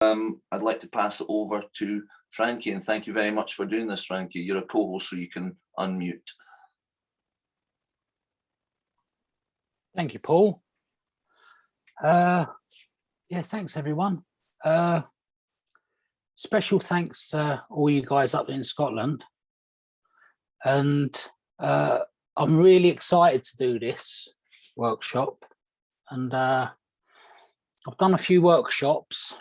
I'd like to pass it over to Frankie, and thank you very much for doing this, Frankie. You're a co-host, so you can unmute. Thank you, Paul. Yeah, thanks, everyone. Special thanks to all you guys up in Scotland. And I'm really excited to do this workshop. And I've done a few workshops.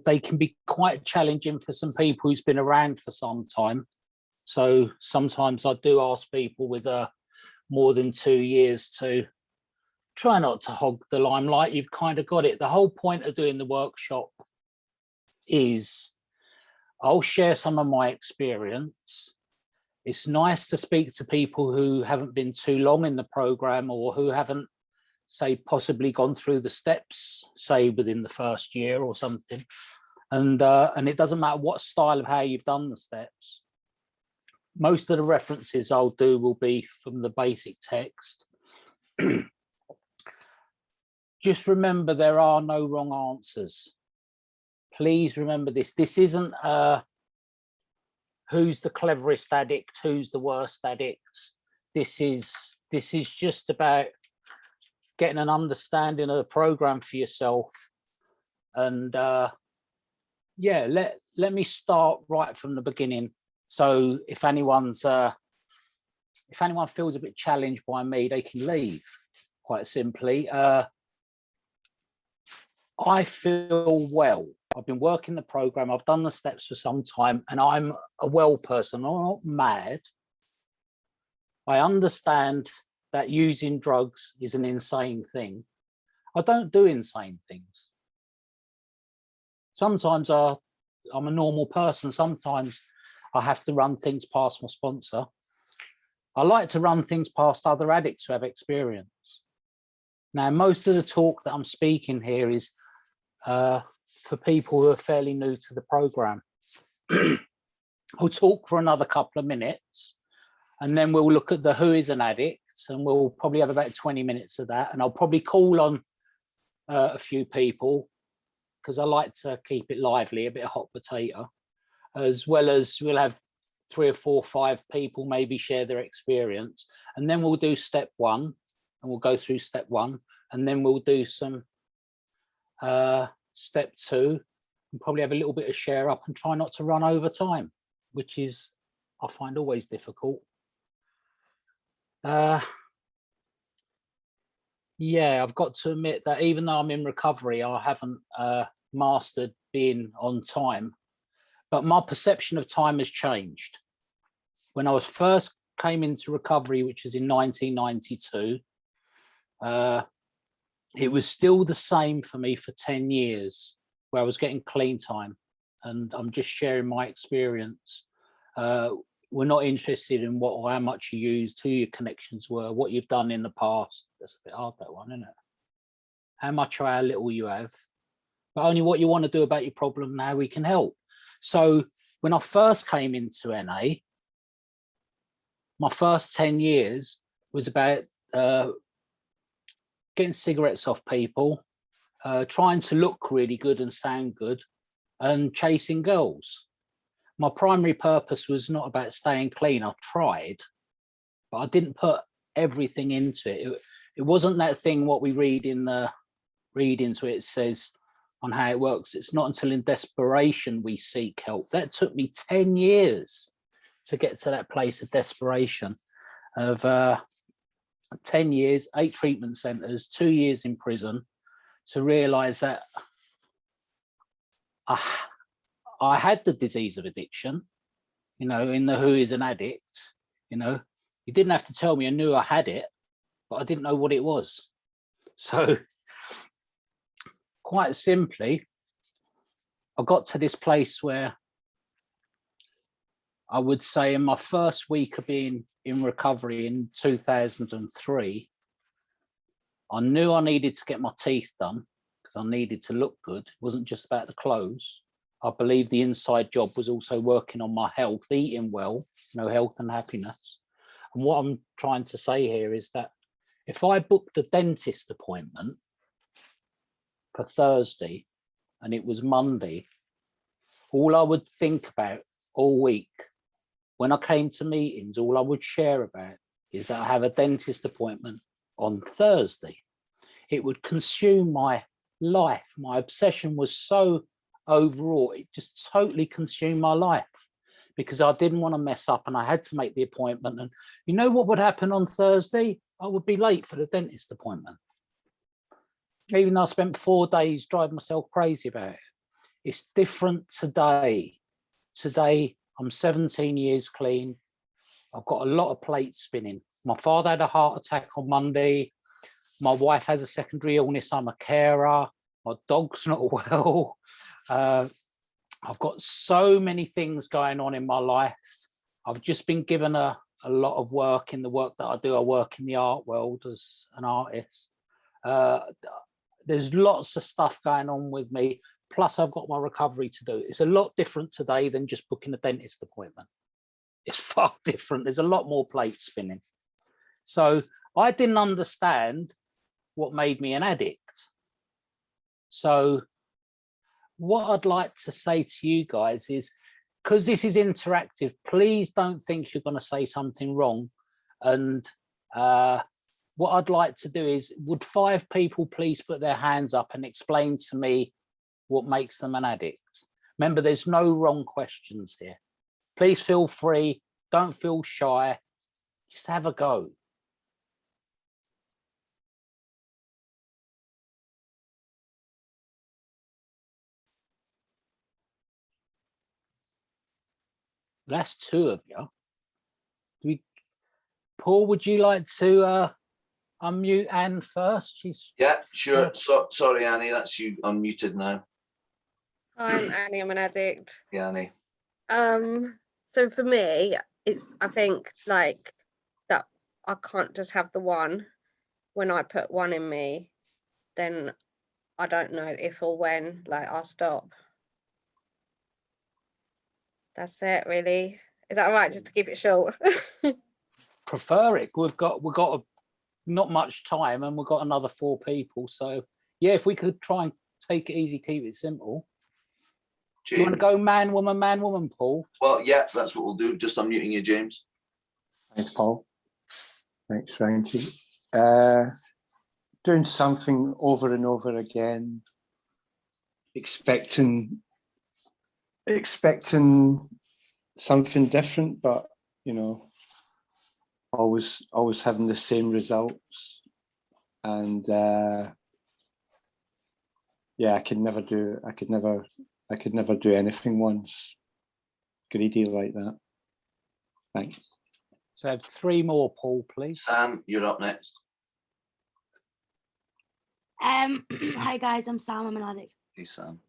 They can be quite challenging for some people who's been around for some time. So sometimes I do ask people with more than 2 years to try not to hog the limelight. You've kind of got it. The whole point of doing the workshop is I'll share some of my experience. It's nice to speak to people who haven't been too long in the program, or who haven't, say, possibly gone through the steps, say within the first year or something. And it doesn't matter what style of how you've done the steps. Most of the references I'll do will be from the basic text. Just remember, there are no wrong answers. Please remember this. This isn't who's the cleverest addict, who's the worst addict. This is just about getting an understanding of the program for yourself. And yeah, let me start right from the beginning. So if anyone feels a bit challenged by me, they can leave, quite simply. I feel well. I've been working the program. I've done the steps for some time, and I'm a well person. I'm not mad. I understand that using drugs is an insane thing. I don't do insane things. Sometimes I'm a normal person. Sometimes I have to run things past my sponsor. I like to run things past other addicts who have experience. Now, most of the talk that I'm speaking here is for people who are fairly new to the program. I'll talk for another couple of minutes, and then we'll look at the who is an addict, and we'll probably have about 20 minutes of that. And I'll probably call on a few people, because I like to keep it lively, a bit of hot potato, as well as we'll have 3 or 4 or 5 people maybe share their experience. And then we'll do step 1, and we'll go through step 1, and then we'll do some step 2, and probably have a little bit of share up, and try not to run over time, which is, I find, always difficult. Yeah, I've got to admit that even though I'm in recovery, I haven't mastered being on time, but my perception of time has changed. When I was first came into recovery, which was in 1992, it was still the same for me for 10 years, where I was getting clean time. And I'm just sharing my experience. We're not interested in how much you used, who your connections were, what you've done in the past. That's a bit hard, that one, isn't it? How much or how little you have, but only what you want to do about your problem and how we can help. So when I first came into NA, my first 10 years was about getting cigarettes off people, trying to look really good and sound good, and chasing girls. My primary purpose was not about staying clean. I tried, but I didn't put everything into it. It wasn't that thing what we read in the readings where it says on how it works. It's not until in desperation we seek help. That took me 10 years to get to that place of desperation, of 10 years, 8 treatment centers, 2 years in prison, to realize that I had the disease of addiction, you know, in the who is an addict. You know, you didn't have to tell me. I knew I had it, but I didn't know what it was. So quite simply, I got to this place where I would say in my first week of being in recovery in 2003, I knew I needed to get my teeth done because I needed to look good. It wasn't just about the clothes. I believe the inside job was also working on my health, eating well, health and happiness. And what I'm trying to say here is that if I booked a dentist appointment for Thursday and it was Monday, all I would think about all week, when I came to meetings, all I would share about is that I have a dentist appointment on Thursday. It would consume my life. My obsession was so overwrought, it just totally consumed my life because I didn't want to mess up and I had to make the appointment. And you know what would happen on Thursday? I would be late for the dentist appointment. Even though I spent 4 days driving myself crazy about it. It's different today. Today, I'm 17 years clean. I've got a lot of plates spinning. My father had a heart attack on Monday. My wife has a secondary illness. I'm a carer. My dog's not well. I've got so many things going on in my life. I've just been given a lot of work in the work that I do. I work in the art world as an artist. There's lots of stuff going on with me. Plus, I've got my recovery to do. It's a lot different today than just booking a dentist appointment. It's far different. There's a lot more plates spinning. So I didn't understand what made me an addict. So what I'd like to say to you guys is, because this is interactive, please don't think you're going to say something wrong. And what I'd like to do is, would 5 people please put their hands up and explain to me what makes them an addict? Remember, there's no wrong questions here. Please feel free. Don't feel shy. Just have a go. That's 2 of you. Paul, would you like to unmute Anne first? Yeah, sure. Sorry, Annie, that's you unmuted now. I'm Annie, I'm an addict. Yeah, Annie. So for me, I think like that I can't just have the one. When I put one in me, then I don't know if or when like I'll stop. That's it, really. Is that all right, just to keep it short? Prefer it. We've got not much time, and we've got another 4 people. So yeah, if we could try and take it easy, keep it simple. Do you want to go man, woman, Paul? Well, yeah, that's what we'll do. Just unmuting you, James. Thanks, Paul. Thanks, Frankie. Doing something over and over again, expecting something different, but you know, always having the same results. And yeah, I could never do anything once greedy like that. Thanks. So I have 3 more, Paul, please. Sam, you're up next. Hi guys, I'm Sam, I'm an addict. Hey, Sam.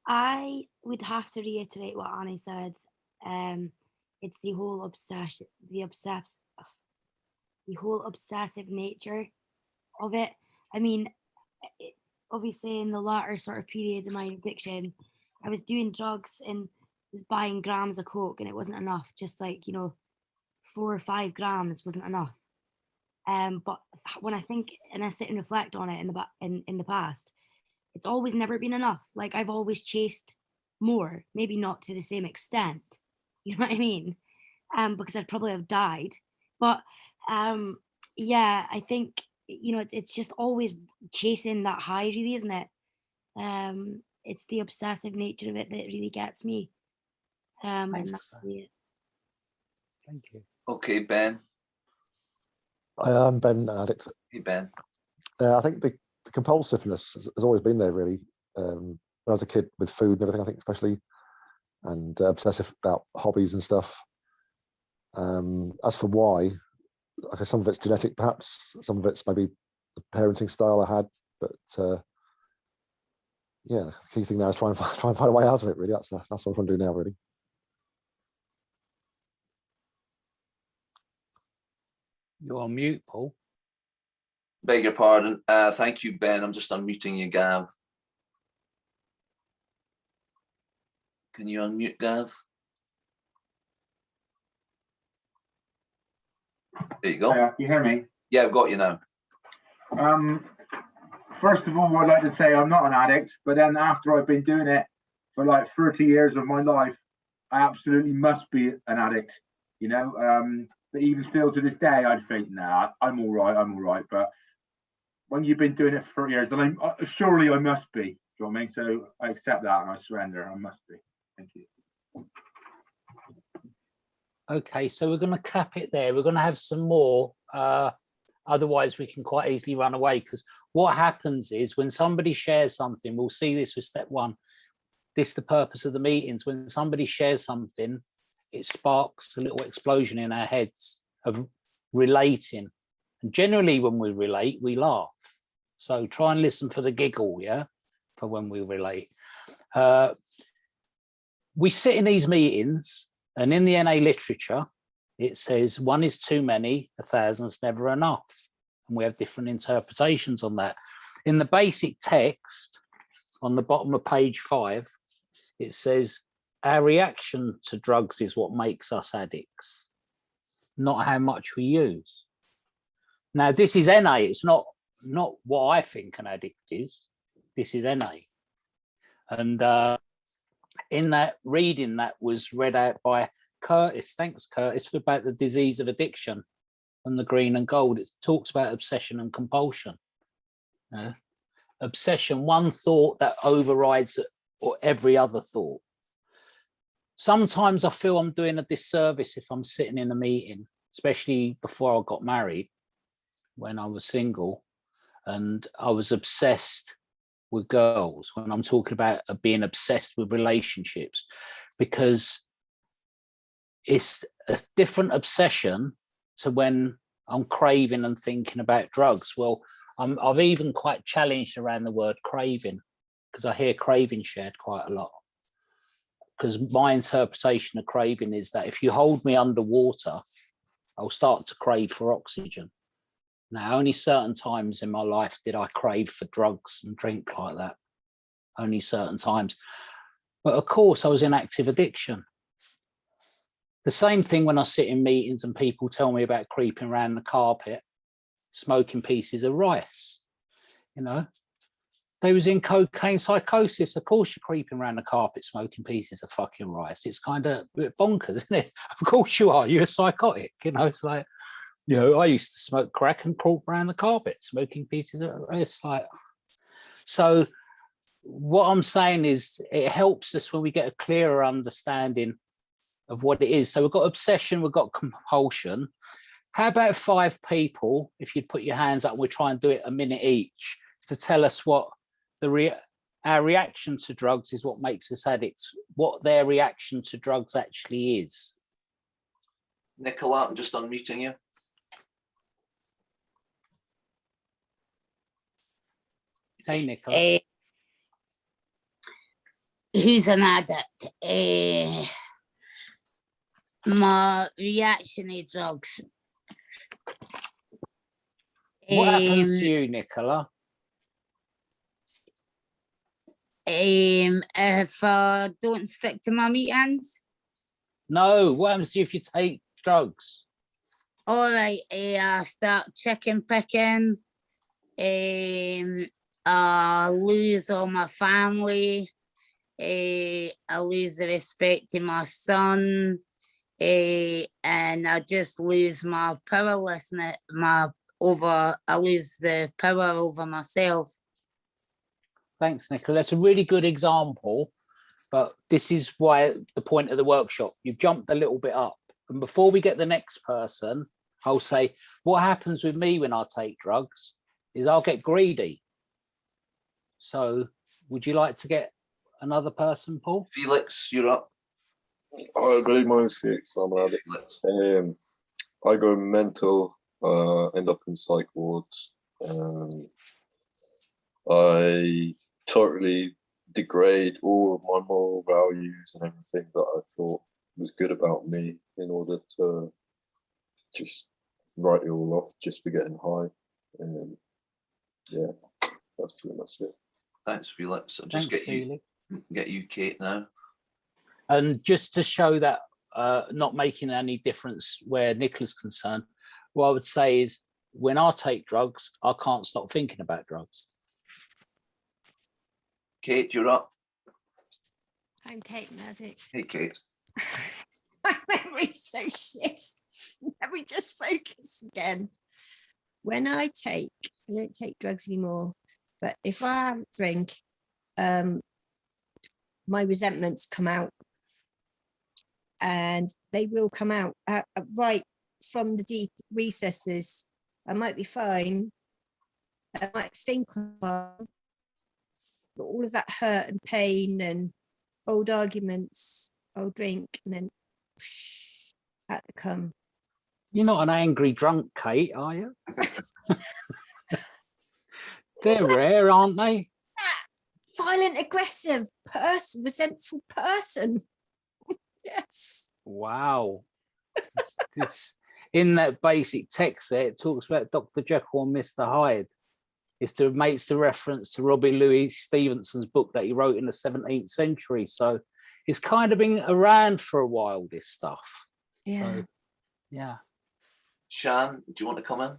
I would have to reiterate what Annie said. It's the whole obsessive nature of it. I mean, obviously in the latter sort of periods of my addiction, I was doing drugs and was buying grams of coke, and it wasn't enough. Just like, you know, 4 or 5 grams wasn't enough. But when I think and I sit and reflect on it in the past, it's always never been enough. Like I've always chased more, maybe not to the same extent. You know what I mean? Because I'd probably have died. But yeah, I think, you know, it's just always chasing that high, really, isn't it? It's the obsessive nature of it that really gets me. And that's really it. Thank you. Okay, Ben. I'm Ben, an addict. Hey, Ben. I think the compulsiveness has always been there, really. When I was a kid with food and everything, I think especially, and obsessive about hobbies and stuff. As for why, okay, some of it's genetic, perhaps. Some of it's maybe the parenting style I had, but yeah, the key thing now is try and find a way out of it. Really, that's what I'm trying to do now. Really. You're on mute, Paul. Beg your pardon. Thank you, Ben. I'm just unmuting you, Gav. Can you unmute, Gav? There you go. Can you hear me? Yeah, I've got you now. first of all, I'd like to say I'm not an addict, but then after I've been doing it for like 30 years of my life, I absolutely must be an addict, you know. But even still to this day, I'd think, nah, I'm all right. But when you've been doing it for 30 years, then surely I must be. Do you know what I mean? So I accept that and I surrender. I must be. Thank you. Okay, so we're going to cap it there. We're going to have some more. Otherwise, we can quite easily run away, because what happens is when somebody shares something, we'll see this with step one. This is the purpose of the meetings. When somebody shares something, it sparks a little explosion in our heads of relating. And generally, when we relate, we laugh. So try and listen for the giggle, yeah, for when we relate. We sit in these meetings, and in the NA literature, it says 1 is too many, 1,000's never enough. And we have different interpretations on that. In the basic text, on the bottom of page 5, it says, our reaction to drugs is what makes us addicts, not how much we use. Now, this is NA. It's not what I think an addict is. This is NA. And in that reading that was read out by Curtis, thanks Curtis, about the disease of addiction and the green and gold, it talks about obsession and compulsion. Obsession, one thought that overrides or every other thought. Sometimes I feel I'm doing a disservice if I'm sitting in a meeting, especially before I got married, when I was single, and I was obsessed with girls, when I'm talking about being obsessed with relationships, because it's a different obsession to when I'm craving and thinking about drugs. Well, I've even quite challenged around the word craving, because I hear craving shared quite a lot. Because my interpretation of craving is that if you hold me underwater, I'll start to crave for oxygen. Now, only certain times in my life did I crave for drugs and drink like that. Only certain times. But of course, I was in active addiction. The same thing when I sit in meetings and people tell me about creeping around the carpet, smoking pieces of rice. You know, they was in cocaine psychosis. Of course, you're creeping around the carpet, smoking pieces of fucking rice. It's kind of a bit bonkers, isn't it? Of course you are. You're a psychotic. You know, it's like, you know, I used to smoke crack and crawl around the carpet, smoking pieces of, it's like, so what I'm saying is it helps us when we get a clearer understanding of what it is. So we've got obsession, we've got compulsion. How about 5 people, if you'd put your hands up, and we'll try and do it a minute each, to tell us what our reaction to drugs is what makes us addicts, what their reaction to drugs actually is. Nicola, I'm just unmuting you. Hey, Nicola. Who's an addict? My reaction to drugs. What happens to you, Nicola? If I don't stick to my meetings. No, what happens to you if you take drugs? All right, I start chicken picking. I lose all my family. I lose the respect to my son. And I just lose my powerlessness, I lose the power over myself. Thanks, Nicola. That's a really good example, but this is why the point of the workshop, you've jumped a little bit up. And before we get the next person, I'll say, what happens with me when I take drugs is I'll get greedy. So would you like to get another person, Paul? Felix, you're up. Hi, everybody. My name's Felix. I'm an addict. I go mental, end up in psych wards. I totally degrade all of my moral values and everything that I thought was good about me in order to just write it all off just for getting high. Yeah, that's pretty much it. Thanks, Felix. I'll just get you Kate now. And just to show that not making any difference where Nicola's concerned, what I would say is when I take drugs, I can't stop thinking about drugs. Kate, you're up. I'm Kate, an addict. Hey, Kate. My memory's so shit. Let me just focus again. When I don't take drugs anymore, but if I have a drink, my resentments come out, and they will come out right from the deep recesses. I might be fine. I might think of all of that hurt and pain and old arguments, old drink, and then that to come. You're not an angry drunk, Kate, are you? They're rare, aren't they? Violent, aggressive person, resentful person. Yes. Wow. In that basic text there, it talks about Dr. Jekyll and Mr. Hyde. It makes the reference to Robbie Louis Stevenson's book that he wrote in the 17th century. So it's kind of been around for a while, this stuff. Yeah. So, yeah. Shan, do you want to come in?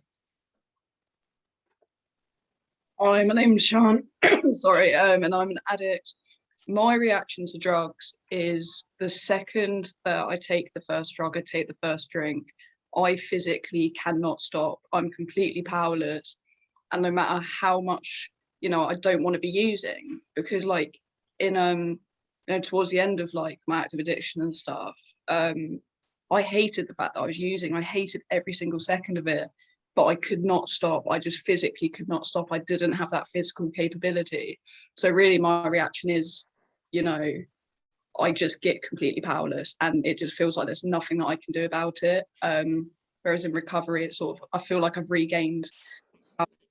Hi, my name's Sean. Sorry, and I'm an addict. My reaction to drugs is the second that I take the first drug, I take the first drink, I physically cannot stop. I'm completely powerless. And no matter how much, I don't want to be using, because like in, towards the end of like my active addiction and stuff, I hated the fact that I was using. I hated every single second of it, but I could not stop. I just physically could not stop. I didn't have that physical capability. So really my reaction is, I just get completely powerless, and it just feels like there's nothing that I can do about it. Whereas in recovery, it's sort of, I feel like I've regained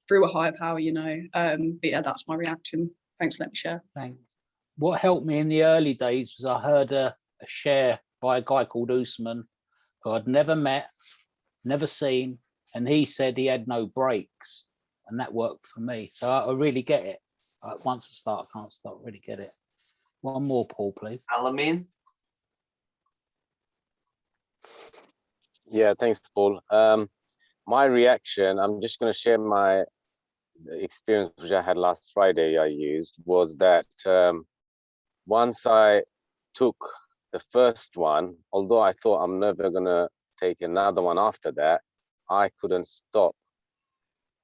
through a higher power, but yeah, that's my reaction. Thanks for letting me share. Thanks. What helped me in the early days was I heard a share by a guy called Usman, who I'd never met, never seen, and he said he had no brakes, and that worked for me. So I really get it. Once I start, I can't stop. Really get it. One more, Paul, please. Alamin? Yeah, thanks, Paul. My reaction, I'm just going to share my experience, which I had last Friday. I used was that once I took the first one, although I thought I'm never going to take another one after that, I couldn't stop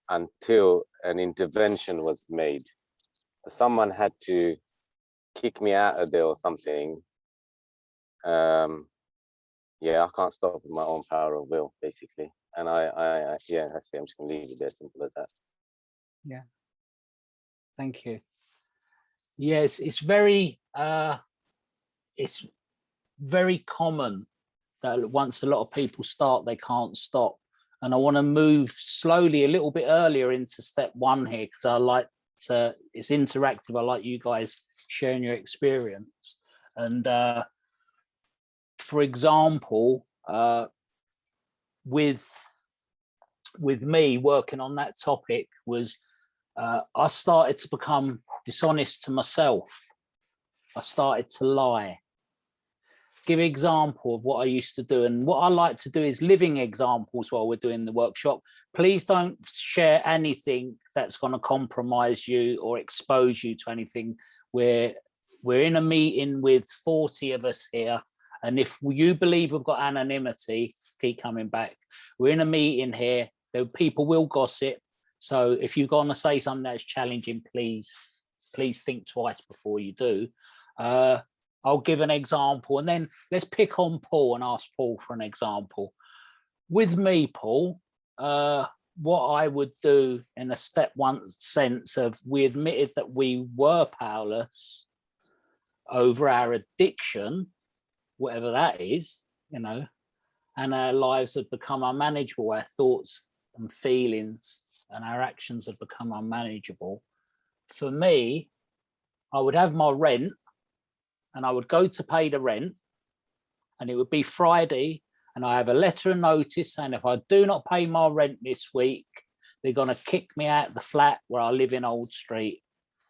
until an intervention was made. So someone had to kick me out of there or something. Yeah, I can't stop with my own power of will, basically. And yeah, that's it. I'm just gonna leave it there, simple as that. Yeah. Thank you. Yes, it's very common that once a lot of people start, they can't stop. And I want to move slowly a little bit earlier into step one here, because I like to, it's interactive. I like you guys sharing your experience. And for example, with me working on that topic was I started to become dishonest to myself. I started to lie. Give an example of what I used to do, and what I like to do is living examples while we're doing the workshop. Please don't share anything that's going to compromise you or expose you to anything. We're in a meeting with 40 of us here, and if you believe we've got anonymity, keep coming back. We're in a meeting here. People will gossip. So if you're going to say something that's challenging, please think twice before you do. I'll give an example, and then let's pick on Paul and ask Paul for an example. With me, Paul, what I would do in a step one sense of, we admitted that we were powerless over our addiction, whatever that is, and our lives have become unmanageable. Our thoughts and feelings and our actions have become unmanageable. For me, I would have my rent, and I would go to pay the rent, and it would be Friday, and I have a letter of notice saying if I do not pay my rent this week, they're going to kick me out of the flat where I live in Old Street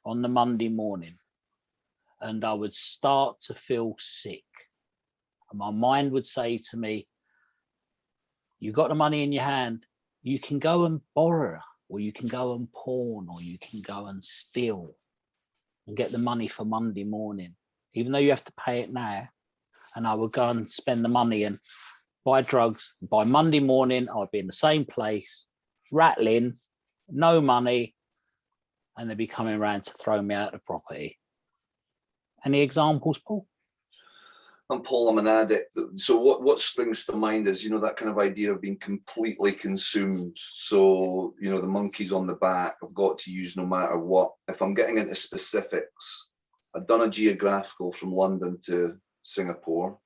on the Monday morning. And I would start to feel sick. And my mind would say to me, you've got the money in your hand, you can go and borrow, or you can go and pawn, or you can go and steal. and get the money for Monday morning, even though you have to pay it now. And I would go and spend the money and buy drugs. By Monday morning, I'd be in the same place, rattling, no money, and they'd be coming around to throw me out of the property. Any examples, Paul? And Paul, I'm an addict. So what springs to mind is, you know, that kind of idea of being completely consumed. So, you know, the monkey's on the back, I've got to use no matter what. If I'm getting into specifics, I've done a geographical from London to Singapore,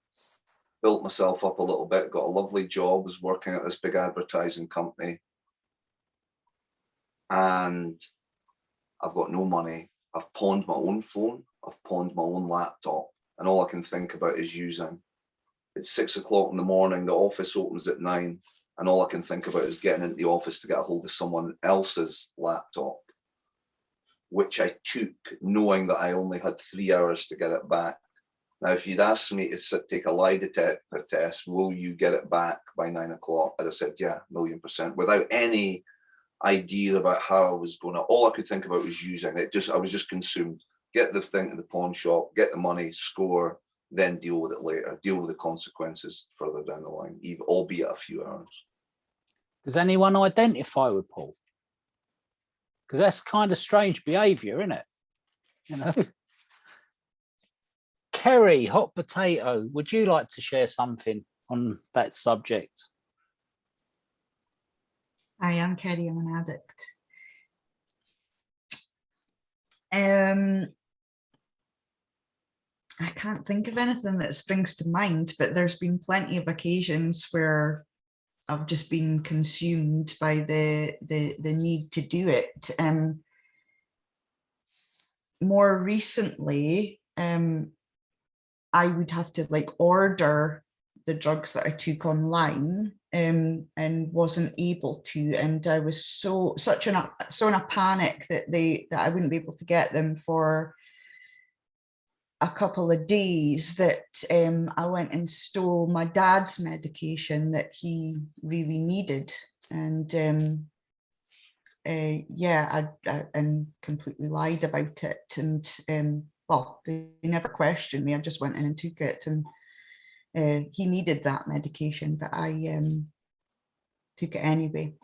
built myself up a little bit, got a lovely job, was working at this big advertising company. And I've got no money. I've pawned my own phone, I've pawned my own laptop. And all I can think about is using. It's 6 o'clock in the morning, the office opens at 9, and all I can think about is getting into the office to get a hold of someone else's laptop, which I took knowing that I only had 3 hours to get it back. Now, if you'd asked me to take a lie detector test, will you get it back by 9 o'clock? I'd have said, yeah, 1,000,000%, without any idea about how I was going to. All I could think about was using it. I was just consumed. Get the thing to the pawn shop, get the money, score, then deal with it later. Deal with the consequences further down the line, even albeit a few hours. Does anyone identify with Paul? Because that's kind of strange behaviour, isn't it? You know. Kerry, hot potato, would you like to share something on that subject? Hi, I'm Kerry, I'm an addict. I can't think of anything that springs to mind, but there's been plenty of occasions where I've just been consumed by the need to do it. More recently, I would have to like order the drugs that I took online and wasn't able to, and I was so in a panic that I wouldn't be able to get them for a couple of days that I went and stole my dad's medication that he really needed, and yeah, I completely lied about it, and well, they never questioned me. I just went in and took it, and he needed that medication, but I took it anyway.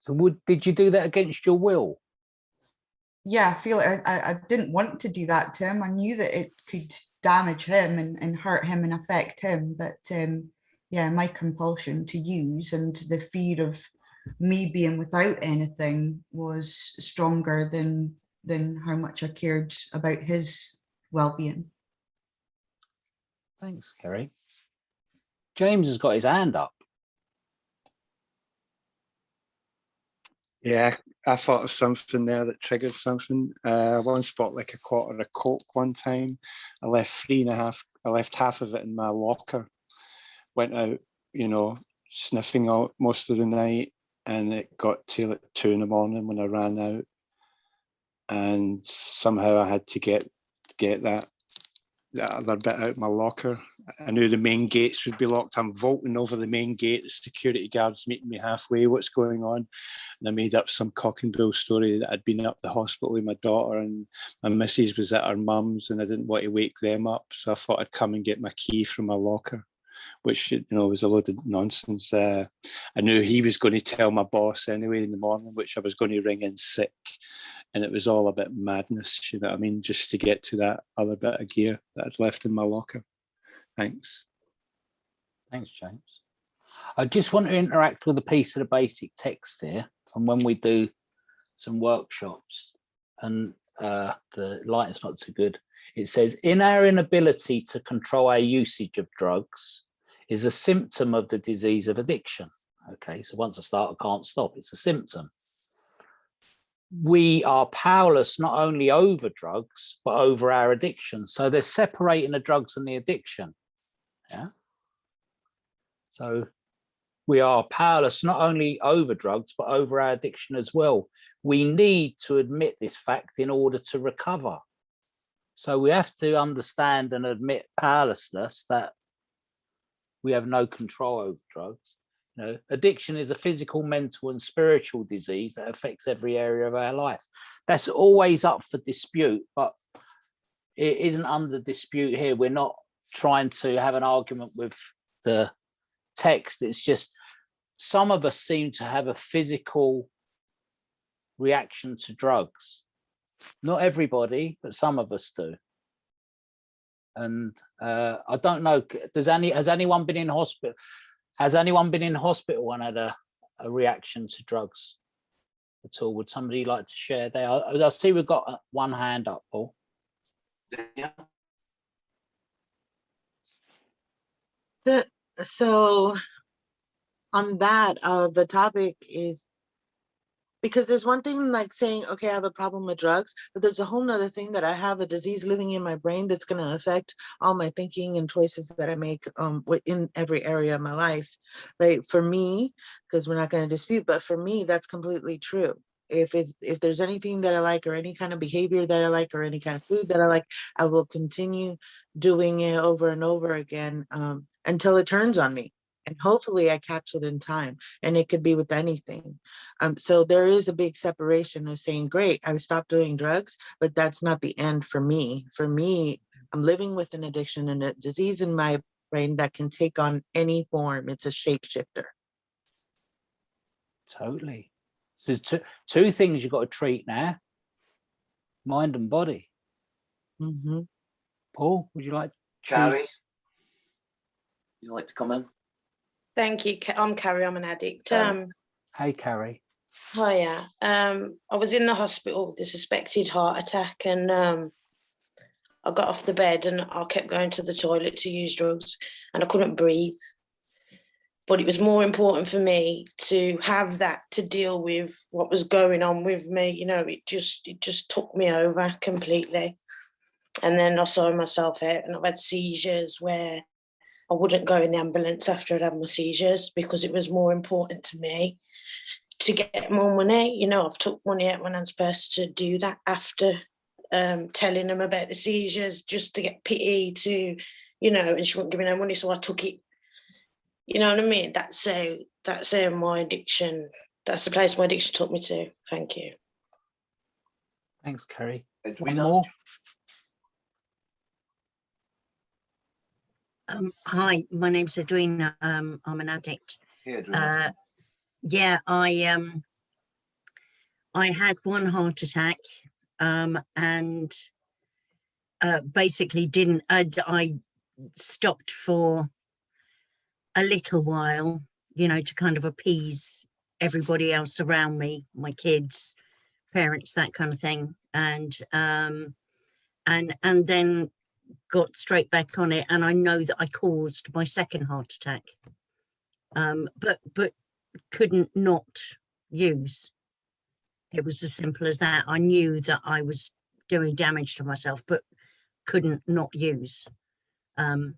So did you do that against your will? Yeah, I feel like I didn't want to do that to him. I knew that it could damage him and hurt him and affect him, but yeah, my compulsion to use and the fear of me being without anything was stronger than how much I cared about his well-being. Thanks, Kerry. James has got his hand up. Yeah, I thought of something there that triggered something. I once bought like a quarter of Coke one time. I left half of it in my locker. Went out, you know, sniffing out most of the night, and it got to like 2 in the morning when I ran out. And somehow I had to get that other bit out of my locker. I knew the main gates would be locked. I'm vaulting over the main gate. The security guards meeting me halfway. What's going on? And I made up some cock and bull story that I'd been up the hospital with my daughter, and my missus was at her mum's, and I didn't want to wake them up. So I thought I'd come and get my key from my locker, which, you know, was a load of nonsense. I knew he was going to tell my boss anyway in the morning, which I was going to ring in sick. And it was all a bit madness, you know what I mean, just to get to that other bit of gear that I'd left in my locker. Thanks. Thanks, James. I just want to interact with a piece of the basic text here from when we do some workshops, and the lighting's not so good. It says, in our inability to control our usage of drugs is a symptom of the disease of addiction. Okay, so once I start, I can't stop. It's a symptom. We are powerless not only over drugs, but over our addiction. So they're separating the drugs and the addiction. Yeah. So we are powerless not only over drugs, but over our addiction as well. We need to admit this fact in order to recover. So we have to understand and admit powerlessness, that we have no control over drugs. You know, addiction is a physical, mental, and spiritual disease that affects every area of our life. That's always up for dispute, but it isn't under dispute here. We're not trying to have an argument with the text. It's just some of us seem to have a physical reaction to drugs. Not everybody, but some of us do. And I don't know, has anyone been in hospital? Has anyone been in hospital and had a reaction to drugs at all? Would somebody like to share there? I see we've got one hand up, Paul. So on that, the topic is, because there's one thing like saying, okay, I have a problem with drugs, but there's a whole nother thing that I have a disease living in my brain that's going to affect all my thinking and choices that I make in every area of my life. Like for me, because we're not going to dispute, but for me, that's completely true. If there's anything that I like, or any kind of behavior that I like, or any kind of food that I like, I will continue doing it over and over again until it turns on me. And hopefully I catch it in time. And it could be with anything. So there is a big separation of saying, great, I stopped doing drugs, but that's not the end for me. For me, I'm living with an addiction and a disease in my brain that can take on any form. It's a shapeshifter. Totally. So two things you've got to treat now: mind and body. Mm-hmm. Paul, would you like to Carrie, choose? would you like to come in? Thank you. I'm Carrie. I'm an addict. Hey, Carrie. Hiya. I was in the hospital with a suspected heart attack, and I got off the bed and I kept going to the toilet to use drugs, and I couldn't breathe. But it was more important for me to have that to deal with what was going on with me. You know, it just took me over completely. And then I saw myself out, and I've had seizures where I wouldn't go in the ambulance after I'd had my seizures because it was more important to me to get more money. You know, I've took money out when I'm supposed to do that after telling them about the seizures, just to get pity to, you know, and she wouldn't give me no money, so I took it. You know what I mean? That's how my addiction, that's the place my addiction took me to. Thank you. Thanks, Carrie. One more. Hi, my name's Edwina. I'm an addict. Hey, Edwina. Yeah, I had one heart attack, and basically I stopped for a little while, you know, to kind of appease everybody else around me, my kids, parents, that kind of thing, and then got straight back on it. And I know that I caused my second heart attack, but couldn't not use. It was as simple as that. I knew that I was doing damage to myself, but couldn't not use, and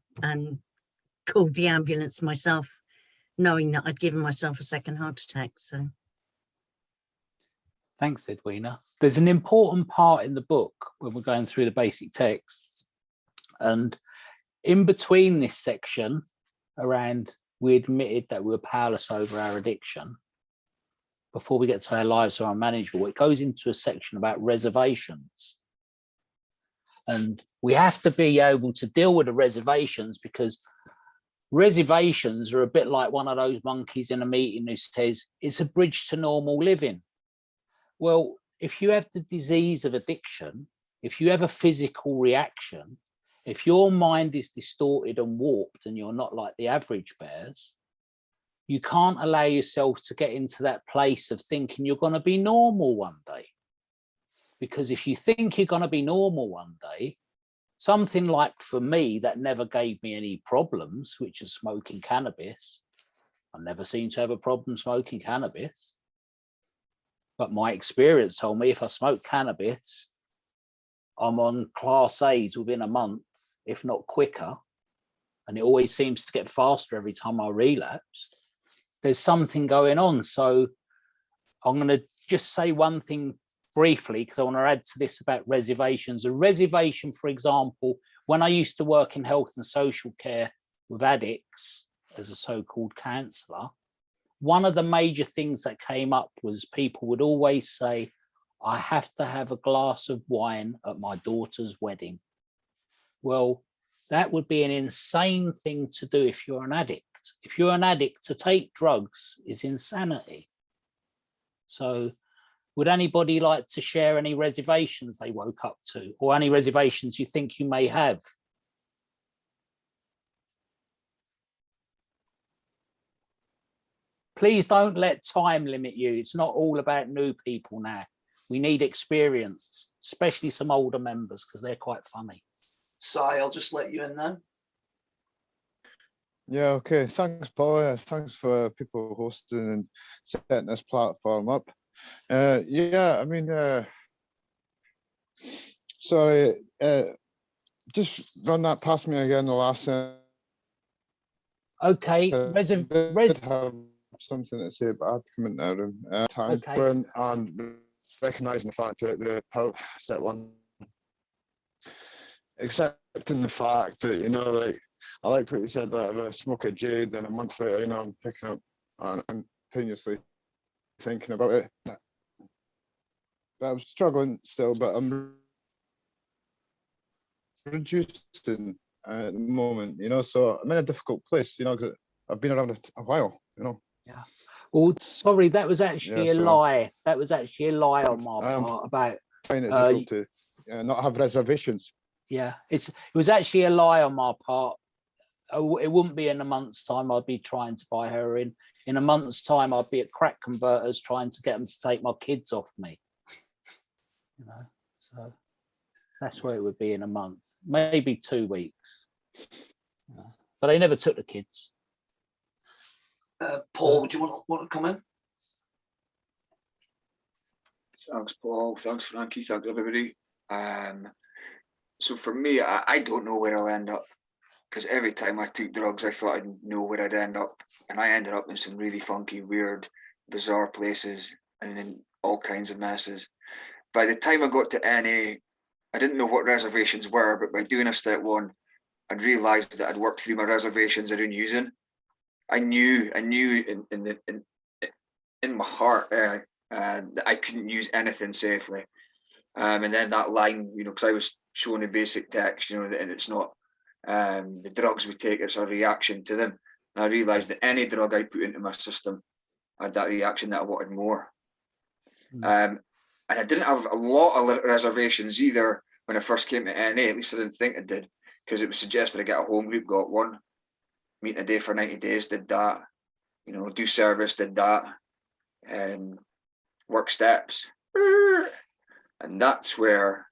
called the ambulance myself, knowing that I'd given myself a second heart attack. So thanks, Edwina. There's an important part in the book when we're going through the basic text, and in between this section around we admitted that we were powerless over our addiction, before we get to our lives are unmanageable, it goes into a section about reservations. And we have to be able to deal with the reservations, because reservations are a bit like one of those monkeys in a meeting who says it's a bridge to normal living. Well, if you have the disease of addiction, if you have a physical reaction, if your mind is distorted and warped and you're not like the average bears, you can't allow yourself to get into that place of thinking you're going to be normal one day. Because if you think you're going to be normal one day, something like for me that never gave me any problems, which is smoking cannabis. I never seem to have a problem smoking cannabis. But my experience told me if I smoke cannabis, I'm on class A's within a month, if not quicker. And it always seems to get faster every time I relapse. There's something going on. So I'm going to just say one thing briefly, because I want to add to this about reservations. A reservation, for example, when I used to work in health and social care with addicts as a so-called counsellor, one of the major things that came up was people would always say, I have to have a glass of wine at my daughter's wedding. Well, that would be an insane thing to do if you're an addict. If you're an addict, to take drugs is insanity. So would anybody like to share any reservations they woke up to, or any reservations you think you may have? Please don't let time limit you. It's not all about new people now. We need experience, especially some older members, because they're quite funny. Si, I'll just let you in now. Yeah, okay. Thanks, Paul. Thanks for people hosting and setting this platform up. Yeah, I mean, sorry, just run that past me again, the last Okay, have something to say, but I had to come in the room. Time Okay. and recognising the fact that the power step one, accepting the fact that, you know, like, I liked what you said, that if I smoke a jade and a month later, you know, I'm picking up and continuously thinking about it. But I'm struggling still, but I'm reducing at the moment, you know, so I'm in a difficult place, you know, because I've been around a while, you know. Yeah. Well, sorry, that was actually a so lie. That was actually a lie on my part about. Find it difficult to not have reservations. Yeah, it was actually a lie on my part. It wouldn't be in a month's time I'd be trying to buy heroin. In a month's time I'd be at crack converters trying to get them to take my kids off me. You know, so that's where it would be in a month, maybe 2 weeks. But they never took the kids. Paul, would you want to come in? Thanks, Paul. Thanks, Frankie. Thanks, everybody. So for me, I don't know where I'll end up, because every time I took drugs, I thought I'd know where I'd end up, and I ended up in some really funky, weird, bizarre places and in all kinds of messes. By the time I got to NA, I didn't know what reservations were, but by doing a step one, I'd realised that I'd worked through my reservations around using. I knew in my heart that I couldn't use anything safely. And then that line, you know, because I was showing a basic text, you know, and it's not the drugs we take, it's a reaction to them. And I realised that any drug I put into my system had that reaction that I wanted more. And I didn't have a lot of reservations either when I first came to NA, at least I didn't think I did, because it was suggested I get a home group, got one, meet a day for 90 days, did that, you know, do service, did that, and work steps. And that's where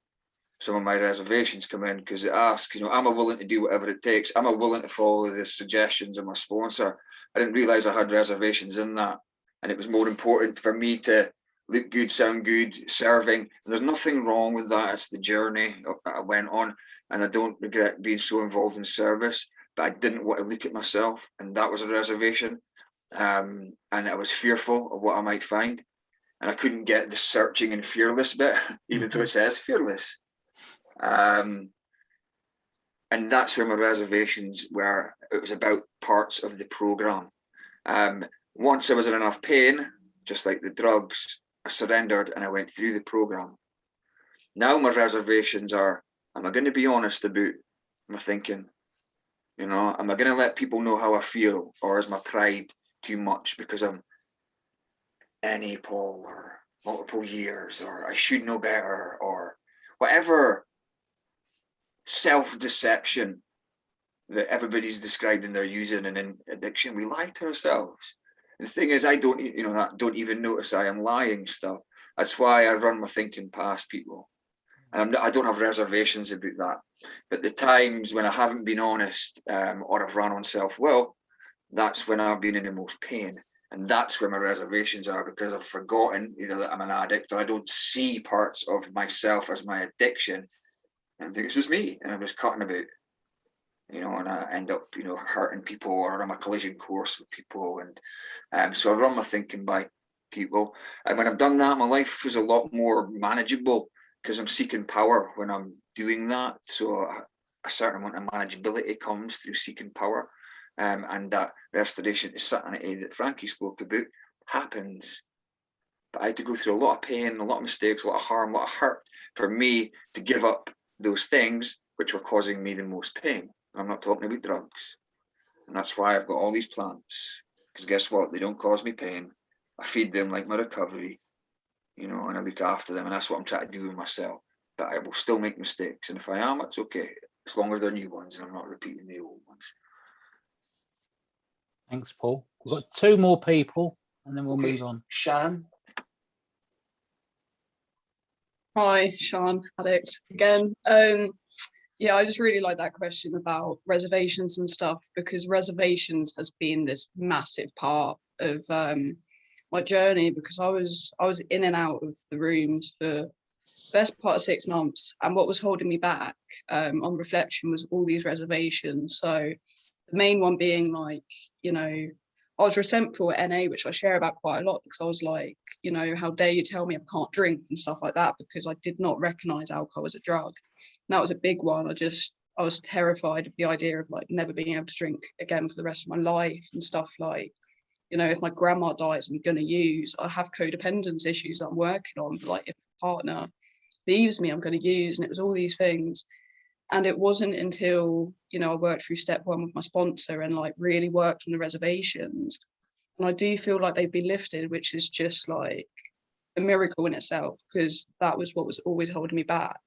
some of my reservations come in, because it asks, you know, am I willing to do whatever it takes? Am I willing to follow the suggestions of my sponsor? I didn't realize I had reservations in that. And it was more important for me to look good, sound good, serving. And there's nothing wrong with that. It's the journey that I went on. And I don't regret being so involved in service, but I didn't want to look at myself. And that was a reservation. And I was fearful of what I might find. And I couldn't get the searching and fearless bit, even though it says fearless. And that's where my reservations were. It was about parts of the program. Once I was in enough pain, just like the drugs, I surrendered and I went through the program. Now my reservations are, am I going to be honest about my thinking? You know, am I going to let people know how I feel, or is my pride too much because I'm NA Paul or multiple years, or I should know better, or whatever self-deception that everybody's describing they're using and in addiction. We lie to ourselves. And the thing is, I don't even notice I am lying stuff. That's why I run my thinking past people. And I don't have reservations about that. But the times when I haven't been honest, or I've run on self-will, that's when I've been in the most pain. And that's where my reservations are, because I've forgotten either that I'm an addict, or I don't see parts of myself as my addiction. And I think it's just me, and I'm just cutting about, you know, and I end up, you know, hurting people, or I'm a collision course with people. And so I run my thinking by people. And when I've done that, my life is a lot more manageable, because I'm seeking power when I'm doing that. So a certain amount of manageability comes through seeking power. and that restoration to sanity that Frankie spoke about happens. But I had to go through a lot of pain, a lot of mistakes, a lot of harm, a lot of hurt for me to give up those things which were causing me the most pain. I'm not talking about drugs. And that's why I've got all these plants. Because guess what? They don't cause me pain. I feed them like my recovery, you know, and I look after them. And that's what I'm trying to do with myself. But I will still make mistakes. And if I am, it's okay. As long as they're new ones and I'm not repeating the old ones. Thanks, Paul. We've got 2 more people and then we'll Okay, move on. Shan. Hi, Sean, Addict again. Yeah, I just really like that question about reservations and stuff, because reservations has been this massive part of my journey, because I was in and out of the rooms for the best part of 6 months, and what was holding me back on reflection was all these reservations. So the main one being, like, you know, I was resentful at NA, which I share about quite a lot, because I was like, you know, how dare you tell me I can't drink and stuff like that, because I did not recognize alcohol as a drug. And that was a big one. I was terrified of the idea of, like, never being able to drink again for the rest of my life and stuff. Like, you know, if my grandma dies, I'm going to use. I have codependence issues that I'm working on. But, like, if a partner leaves me, I'm going to use. And it was all these things. And it wasn't until, you know, I worked through step 1 with my sponsor and, like, really worked on the reservations. And I do feel like they've been lifted, which is just like a miracle in itself, because that was what was always holding me back.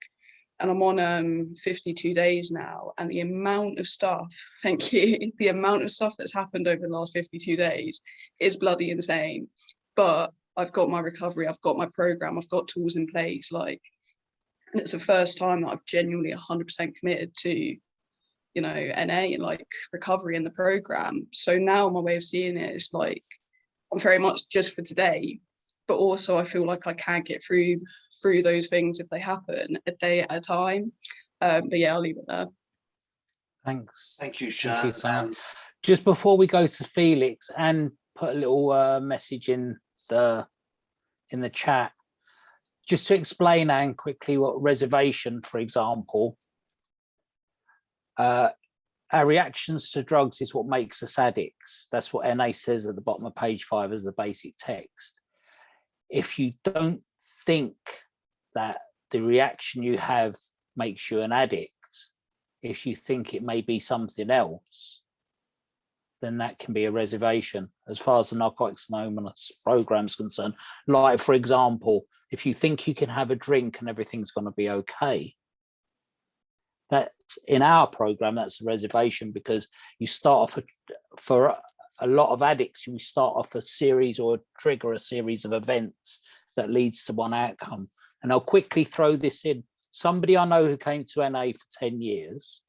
And I'm on 52 days now, and the amount of stuff, thank you, the amount of stuff that's happened over the last 52 days is bloody insane. But I've got my recovery, I've got my program, I've got tools in place. Like, and it's the first time that I've genuinely 100% committed to, you know, NA and, like, recovery in the program. So now my way of seeing it is, like, I'm very much just for today, but also I feel like I can get through those things if they happen a day at a time. But yeah, I'll leave it there. Thanks. Thank you, Thank Shan. you, Sam. Just before we go to Felix, and put a little message in the chat, just to explain, Anne, quickly what reservation, for example, our reactions to drugs is what makes us addicts. That's what NA says at the bottom of page 5 as the basic text. If you don't think that the reaction you have makes you an addict, if you think it may be something else, then that can be a reservation as far as the Narcotics Anonymous program is concerned. Like, for example, if you think you can have a drink and everything's going to be okay, that's in our program, that's a reservation, because you start off for a lot of addicts, you start off a series or trigger a series of events that leads to one outcome. And I'll quickly throw this in. Somebody I know who came to NA for 10 years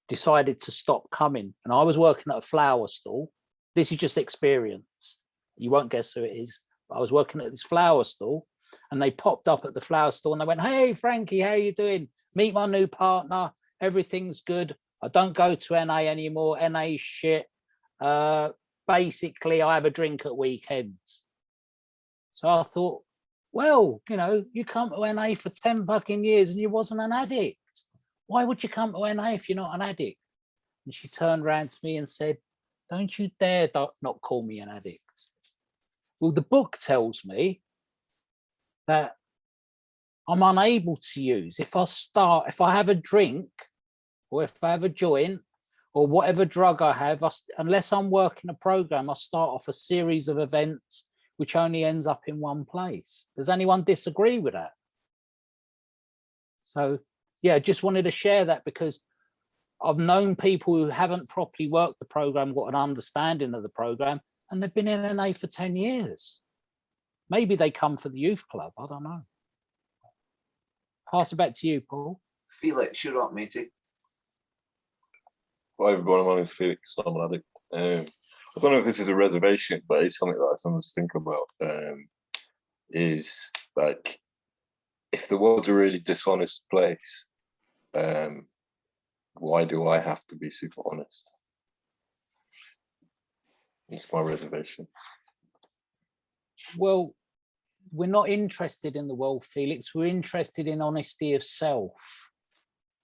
decided to stop coming. And I was working at a flower stall. This is just experience. You won't guess who it is. But I was working at this flower stall, and they popped up at the flower stall and they went, "Hey, Frankie, how you doing? Meet my new partner. Everything's good. I don't go to NA anymore. NA's shit. Basically, I have a drink at weekends." So I thought, well, you know, you come to NA for 10 fucking years and you wasn't an addict. Why would you come to NA if you're not an addict? And she turned around to me and said, "Don't you dare not call me an addict." Well, the book tells me that I'm unable to use. If I have a drink, or if I have a joint, or whatever drug I have, unless I'm working a program, I start off a series of events which only ends up in one place. Does anyone disagree with that? So, yeah, just wanted to share that, because I've known people who haven't properly worked the program, got an understanding of the program, and they've been in NA for 10 years. Maybe they come for the youth club, I don't know. Pass it back to you, Paul. Felix, you're up, matey. Hi everyone, my name is Felix, I'm an addict. I don't know if this is a reservation, but it's something that I sometimes think about. Is like, if the world's a really dishonest place, why do I have to be super honest? It's my reservation. Well, we're not interested in the world, Felix. We're interested in honesty of self.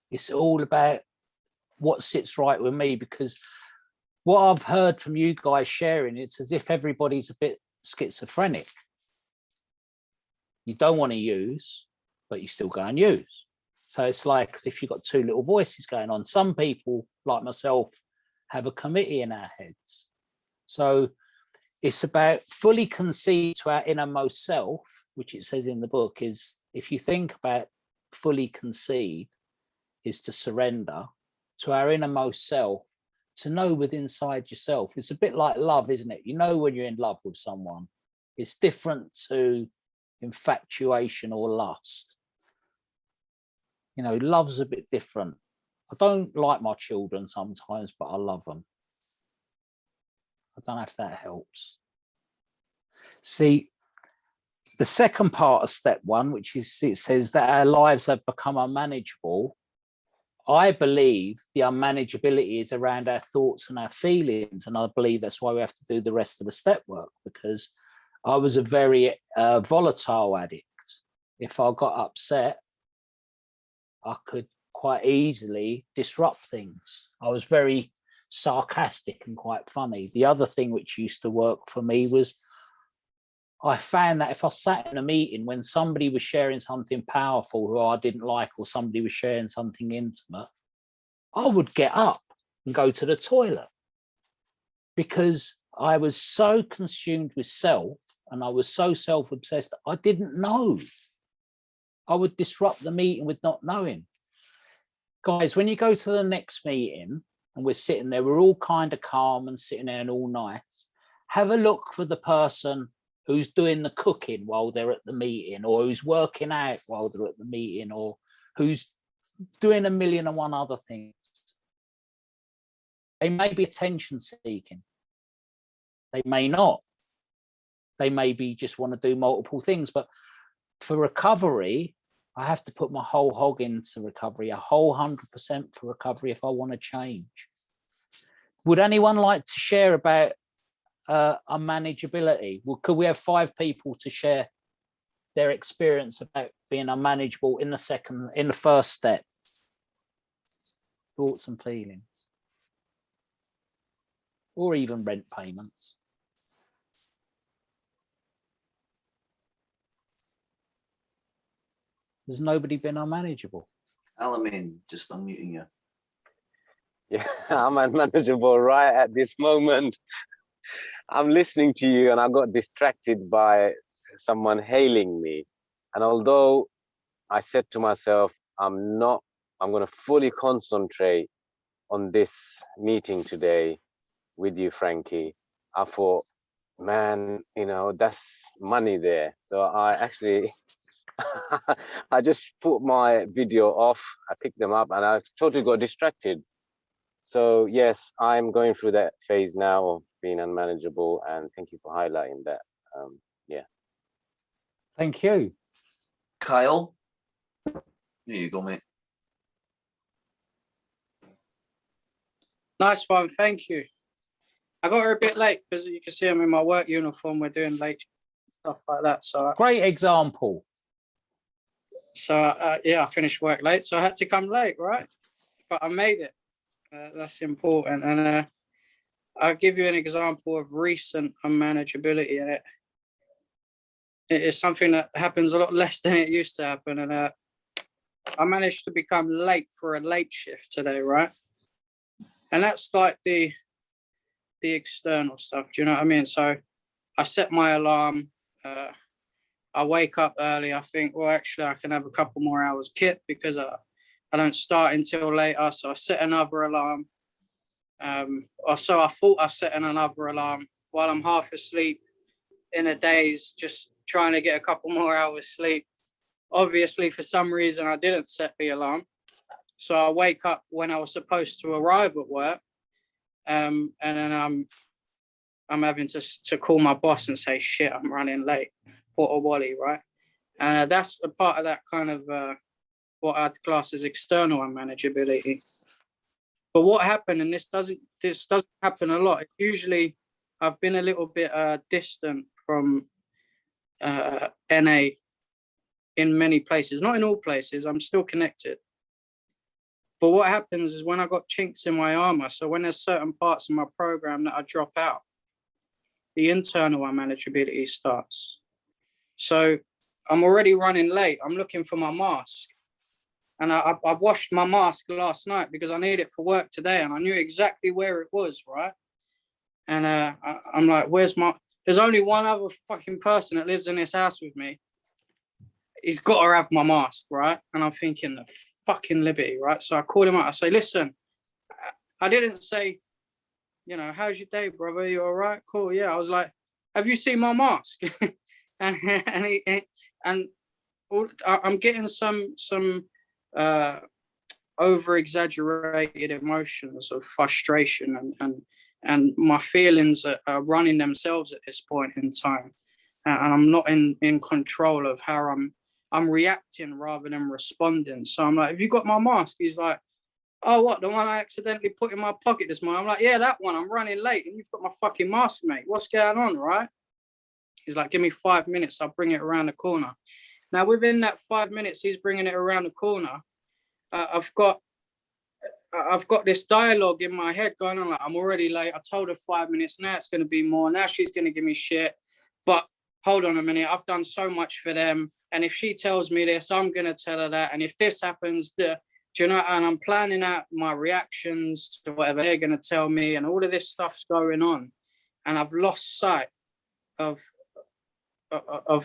It's all about what sits right with me, because what I've heard from you guys sharing, it's as if everybody's a bit schizophrenic. You don't want to use, but you still go and use. So it's like as if you've got two little voices going on. Some people, like myself, have a committee in our heads. So it's about fully concede to our innermost self, which it says in the book is, if you think about fully concede, is to surrender to our innermost self, to know within inside yourself. It's a bit like love, isn't it? You know when you're in love with someone. It's different to infatuation or lust. You know, love's a bit different. I don't like my children sometimes, but I love them. I don't know if that helps. See, the second part of step one, which is, it says that our lives have become unmanageable. I believe the unmanageability is around our thoughts and our feelings. And I believe that's why we have to do the rest of the step work, because I was a very volatile addict. If I got upset, I could quite easily disrupt things. I was very sarcastic and quite funny. The other thing which used to work for me was I found that if I sat in a meeting when somebody was sharing something powerful who I didn't like, or somebody was sharing something intimate, I would get up and go to the toilet, because I was so consumed with self and I was so self-obsessed that I didn't know. I would disrupt the meeting with not knowing. Guys, when you go to the next meeting and we're sitting there, we're all kind of calm and sitting there and all nice. Have a look for the person who's doing the cooking while they're at the meeting, or who's working out while they're at the meeting, or who's doing 1,000,001 other things. They may be attention seeking. They may not. They may be just want to do multiple things. But for recovery, I have to put my whole hog into recovery, a whole 100% for recovery if I want to change. Would anyone like to share about unmanageability? Well, could we have 5 people to share their experience about being unmanageable in the first step? Thoughts and feelings, or even rent payments. Has nobody been unmanageable? Alamin, just unmuting you. Yeah, I'm unmanageable right at this moment. I'm listening to you and I got distracted by someone hailing me. And although I said to myself, I'm going to fully concentrate on this meeting today with you, Frankie, I thought, man, you know, that's money there. So I actually, I just put my video off, I picked them up and I totally got distracted. So yes, I'm going through that phase now of being unmanageable, and thank you for highlighting that. Yeah. Thank you. Kyle, here you go, mate. Nice one, thank you. I got here a bit late because you can see I'm in my work uniform. We're doing late stuff like that. So great example. So yeah, I finished work late, so I had to come late, right? But I made it. That's important. And I'll give you an example of recent unmanageability, and it is something that happens a lot less than it used to happen. And I managed to become late for a late shift today, right? And that's like the external stuff. Do you know what I mean? So I set my alarm. I wake up early. I think, well, actually, I can have a couple more hours kit because I don't start until later. So I set another alarm. Or so I thought I set another alarm while I'm half asleep in a daze, just trying to get a couple more hours sleep. Obviously, for some reason, I didn't set the alarm. So I wake up when I was supposed to arrive at work. And then I'm having to call my boss and say, shit, I'm running late. What a wally, right? And that's a part of that kind of what I'd class as external unmanageability. But what happened, and this doesn't happen a lot. Usually, I've been a little bit distant from NA in many places, not in all places. I'm still connected. But what happens is when I got chinks in my armor, so when there's certain parts of my program that I drop out, the internal unmanageability starts. So I'm already running late. I'm looking for my mask. And I washed my mask last night because I need it for work today. And I knew exactly where it was, right? And I'm like, where's my... There's only one other fucking person that lives in this house with me. He's got to have my mask, right? And I'm thinking, the fucking liberty, right? So I call him up. I say, listen, I didn't say, you know, how's your day, brother? You all right? Cool. Yeah. I was like, have you seen my mask? and I'm getting some over exaggerated emotions of frustration and my feelings are running themselves at this point in time. And I'm not in control of how I'm reacting rather than responding. So I'm like, have you got my mask? He's like, oh, what, the one I accidentally put in my pocket this morning? I'm like, yeah, that one. I'm running late and you've got my fucking mask, mate. What's going on, right? He's like, give me 5 minutes. I'll bring it around the corner. Now, within that 5 minutes, he's bringing it around the corner. I've got this dialogue in my head going on like, I'm already late. I told her 5 minutes. Now it's going to be more. Now she's going to give me shit. But hold on a minute. I've done so much for them. And if she tells me this, I'm going to tell her that. And if this happens, do you know, and I'm planning out my reactions to whatever they're going to tell me, and all of this stuff's going on. And I've lost sight of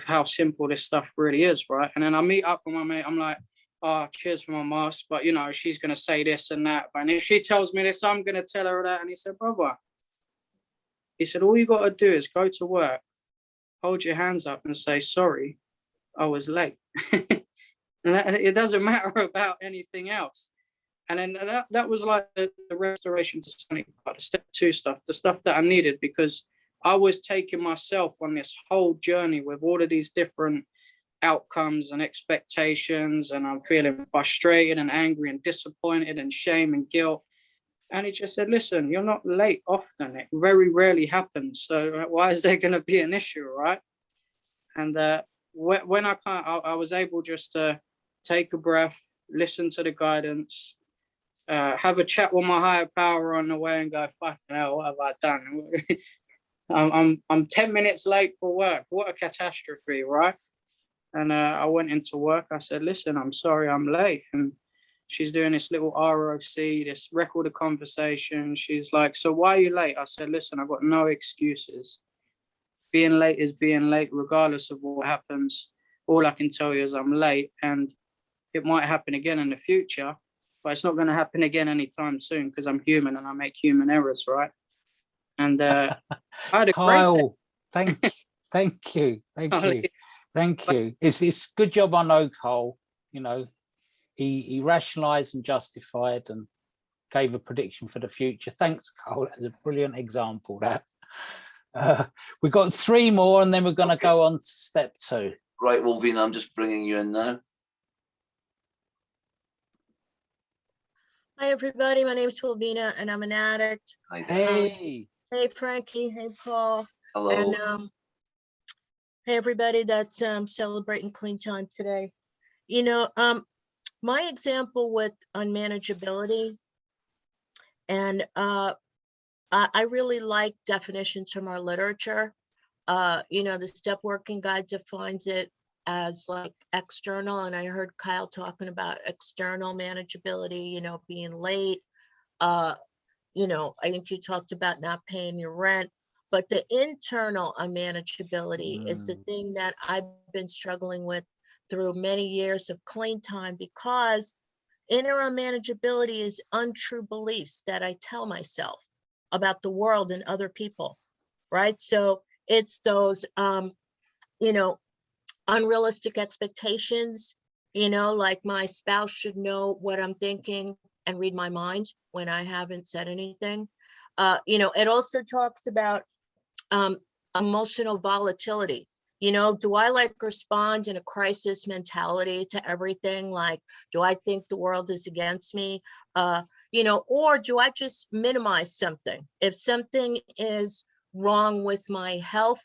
how simple this stuff really is, right? And then I meet up with my mate. I'm like, oh, cheers for my mask, but you know, she's going to say this and that. And if she tells me this, I'm going to tell her that. And he said, brother, he said, all you got to do is go to work, hold your hands up and say, sorry, I was late. And it doesn't matter about anything else. And then that was like the restoration to sanity part, the step 2 stuff, the stuff that I needed, because I was taking myself on this whole journey with all of these different outcomes and expectations, and I'm feeling frustrated and angry and disappointed and shame and guilt. And he just said, listen, you're not late often. It very rarely happens. So why is there going to be an issue, right? And when I was able just to take a breath, listen to the guidance, have a chat with my higher power on the way and go, fucking hell, what have I done? I'm 10 minutes late for work. What a catastrophe, right? And I went into work. I said, listen, I'm sorry I'm late. And she's doing this little ROC, this record of conversation. She's like, so why are you late? I said, listen, I've got no excuses. Being late is being late, regardless of what happens. All I can tell you is I'm late, and it might happen again in the future, but it's not going to happen again anytime soon because I'm human and I make human errors, right? And I had a Kyle, thank you. It's good job I know Cole. You know, he rationalized and justified and gave a prediction for the future. Thanks, Cole. That's a brilliant example. That we've got 3 more, and then we're going to go on to step 2. Right, Wolvina, I'm just bringing you in now. Hi, everybody. My name is Wolvina, and I'm an addict. Hi, hey. Hey, Frankie. Hey, Paul. Hello. And hey, everybody that's celebrating clean time today. You know, my example with unmanageability, and I really like definitions from our literature. You know, the Step Working Guide defines it as like external, and I heard Kyle talking about external manageability, you know, being late. You know, I think you talked about not paying your rent, but the internal unmanageability is the thing that I've been struggling with through many years of clean time, because inner unmanageability is untrue beliefs that I tell myself about the world and other people, right? So it's those, you know, unrealistic expectations, you know, like my spouse should know what I'm thinking and read my mind when I haven't said anything. You know, it also talks about emotional volatility. You know, do I like respond in a crisis mentality to everything? Like, do I think the world is against me? You know, or do I just minimize something? If something is wrong with my health,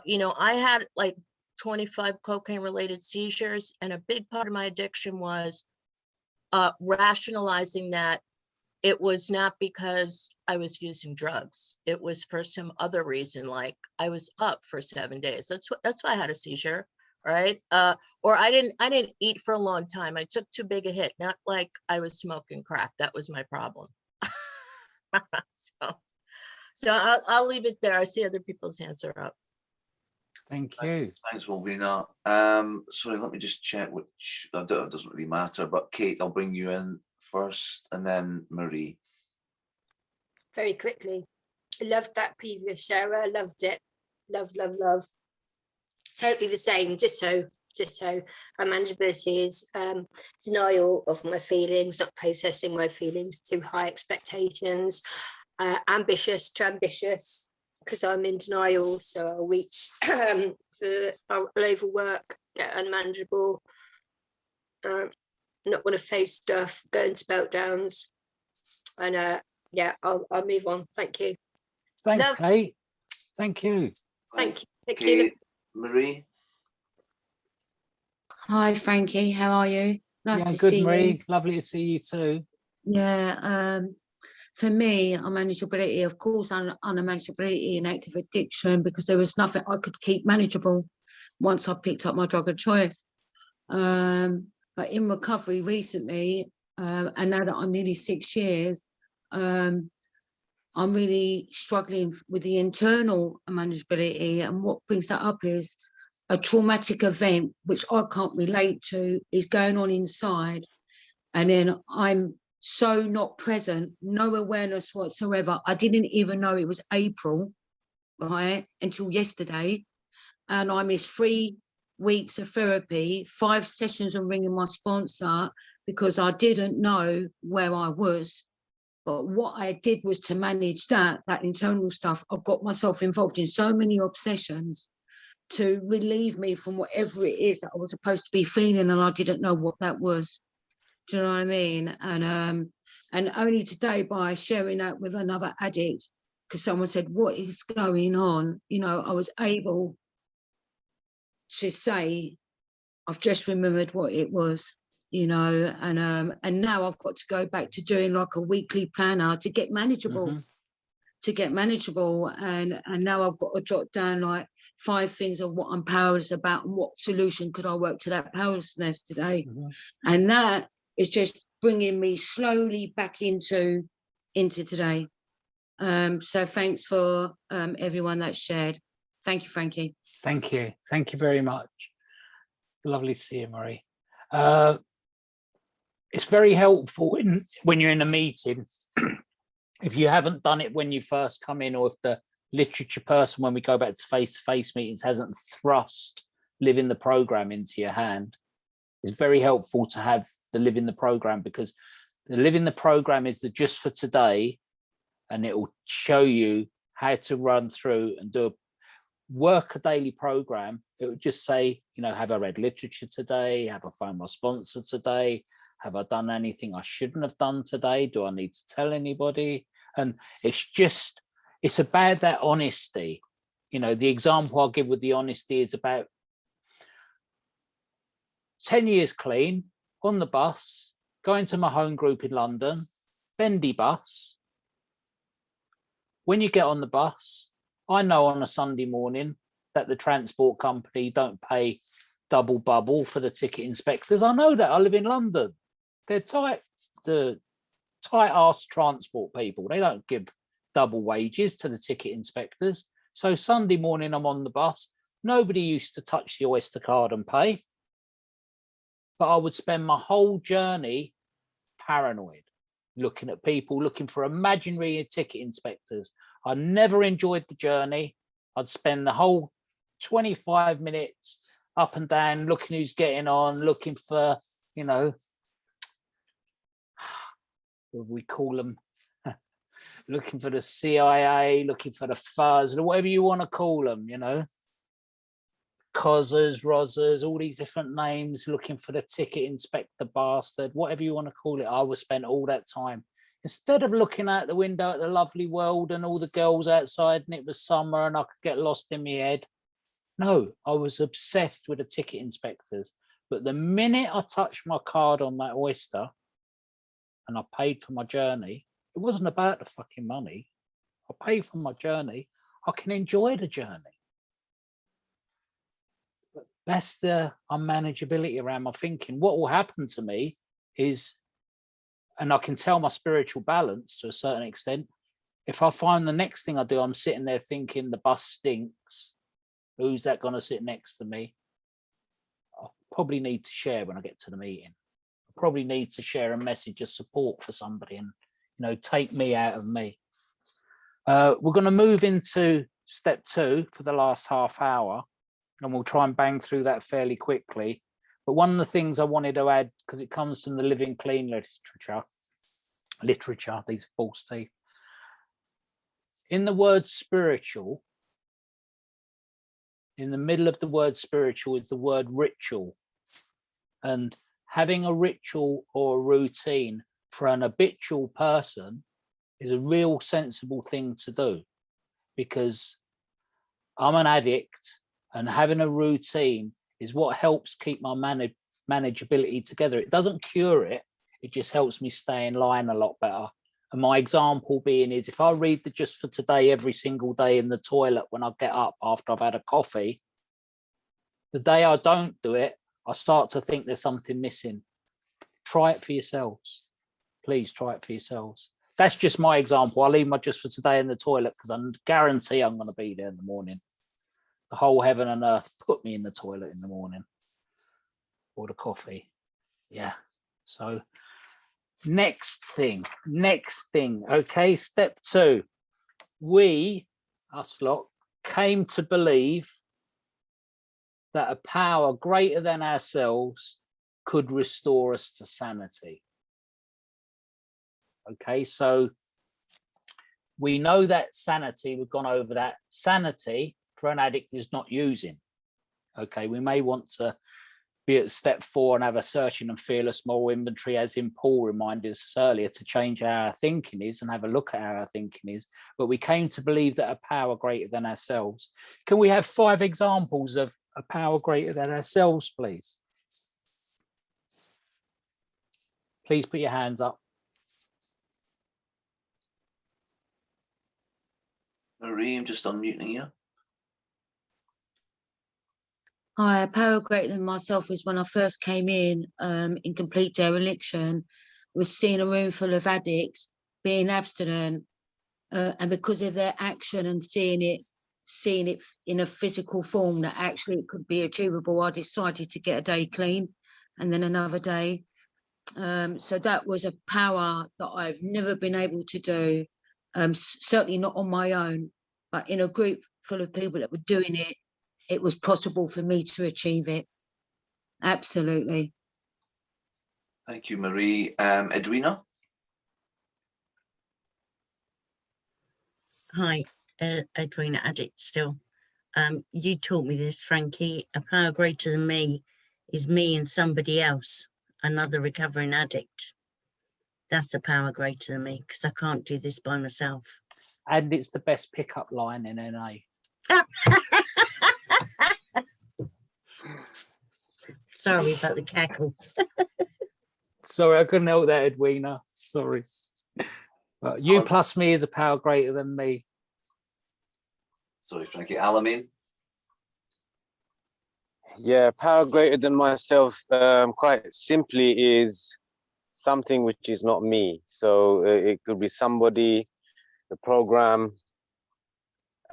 you know, I had like 25 cocaine related seizures, and a big part of my addiction was rationalizing that it was not because I was using drugs. It was for some other reason, like I was up for 7 days. That's why I had a seizure, right? Or I didn't eat for a long time. I took too big a hit, not like I was smoking crack. That was my problem. So I'll leave it there. I see other people's hands are up. Thank you. Thanks, Malvina. Sorry, let me just check which, it doesn't really matter, but Kate, I'll bring you in first and then Marie. Very quickly. I loved that previous show. I loved it. Love. Totally the same. Ditto. Unmanageability is denial of my feelings, not processing my feelings, too high expectations, ambitious because I'm in denial. So I'll reach I'll overwork, get unmanageable, not want to face stuff, go into meltdowns, and yeah, I'll move on. Thank you. Thanks, Kate. Thank you. Thank you. Thank Kate, you. Marie. Hi, Frankie. How are you? Nice Yeah, to good, see Marie. you. Lovely to see you too. Yeah. For me, unmanageability, of course, unmanageability and active addiction, because there was nothing I could keep manageable once I picked up my drug of choice. But in recovery recently, and now that I'm nearly 6 years, I'm really struggling with the internal unmanageability. And what brings that up is a traumatic event, which I can't relate to, is going on inside. And then I'm so not present, no awareness whatsoever. I didn't even know it was April, right, until yesterday. And I missed 3 weeks of therapy, 5 sessions on ringing my sponsor because I didn't know where I was. But what I did was to manage that internal stuff. I got myself involved in so many obsessions to relieve me from whatever it is that I was supposed to be feeling, and I didn't know what that was. Do you know what I mean? And only today, by sharing that with another addict, because someone said, what is going on? You know, I was able to say, I've just remembered what it was, you know, and now I've got to go back to doing like a weekly planner to get manageable, and now I've got to jot down like 5 things of what I'm powerless about and what solution could I work to that powerlessness today. And that is just bringing me slowly back into today. So thanks for everyone that's shared. Thank you, Frankie. Thank you. Thank you very much. Lovely to see you, Marie. It's very helpful when you're in a meeting, if you haven't done it when you first come in, or if the literature person, when we go back to face-to-face meetings, hasn't thrust living the program into your hand. It's very helpful to have the living the program, because the living the program is the just for today, and it will show you how to run through and do a daily program. It would just say, you know, have I read literature today? Have I found my sponsor today? Have I done anything I shouldn't have done today? Do I need to tell anybody? And it's about that honesty. You know, the example I'll give with the honesty is about 10 years clean, on the bus, going to my home group in London, bendy bus. When you get on the bus, I know on a Sunday morning that the transport company don't pay double bubble for the ticket inspectors. I know that. I live in London. They're the tight-ass transport people. They don't give double wages to the ticket inspectors. So Sunday morning, I'm on the bus. Nobody used to touch the Oyster card and pay. But I would spend my whole journey paranoid, looking at people, looking for imaginary ticket inspectors. I never enjoyed the journey. I'd spend the whole 25 minutes up and down, looking who's getting on, looking for, you know, what do we call them? Looking for the CIA, looking for the fuzz, whatever you want to call them, you know. Cozzers, Rozzers, all these different names, looking for the ticket inspector bastard, whatever you want to call it. I would spend all that time. Instead of looking out the window at the lovely world and all the girls outside and it was summer and I could get lost in my head. No, I was obsessed with the ticket inspectors. But the minute I touched my card on that Oyster, and I paid for my journey, it wasn't about the fucking money. I paid for my journey. I can enjoy the journey. But that's the unmanageability around my thinking. What will happen to me is, and I can tell my spiritual balance to a certain extent, if I find the next thing I do, I'm sitting there thinking the bus stinks, who's that going to sit next to me? I probably need to share when I get to the meeting. I probably need to share a message of support for somebody and, you know, take me out of me. We're going to move into step 2 for the last half hour, and we'll try and bang through that fairly quickly. But one of the things I wanted to add, because it comes from the Living Clean literature, these false teeth. In the word spiritual, in the middle of the word spiritual is the word ritual. And having a ritual or a routine for an habitual person is a real sensible thing to do, because I'm an addict and having a routine is what helps keep my manageability together. It doesn't cure it, it just helps me stay in line a lot better. And my example being is, if I read the Just for Today every single day in the toilet when I get up after I've had a coffee, the day I don't do it, I start to think there's something missing. Try it for yourselves. Please try it for yourselves. That's just my example. I leave my Just for Today in the toilet because I guarantee I'm going to be there in the morning. The whole heaven and earth put me in the toilet in the morning. Or the coffee. Yeah. So next thing. Okay, step 2. We, us lot, came to believe that a power greater than ourselves could restore us to sanity. Okay, so we know that sanity, we've gone over that. Sanity for an addict is not using. Okay, we may want to be at step 4 and have a searching and fearless moral inventory, as in Paul reminded us earlier, to change how our thinking is and have a look at how our thinking is. But we came to believe that a power greater than ourselves. Can we have 5 examples of a power greater than ourselves, please? Please put your hands up. Marie, I'm just unmuting you. Hi, a power greater than myself is when I first came in complete dereliction, was seeing a room full of addicts, being abstinent, and because of their action and seeing it in a physical form that actually it could be achievable, I decided to get a day clean and then another day. So that was a power that I've never been able to do, certainly not on my own, but in a group full of people that were doing it, it was possible for me to achieve it. Absolutely. Thank you, Marie. Edwina? Hi, Edwina, Addict still. You taught me this, Frankie. A power greater than me is me and somebody else, another recovering addict. That's a power greater than me, because I can't do this by myself. And it's the best pickup line in NA. Sorry about the cackle. Sorry, I couldn't help that, Edwina. Sorry. But you plus me is a power greater than me. Sorry, Frankie. Alamein? Yeah, power greater than myself, quite simply, is something which is not me. So it could be somebody, the program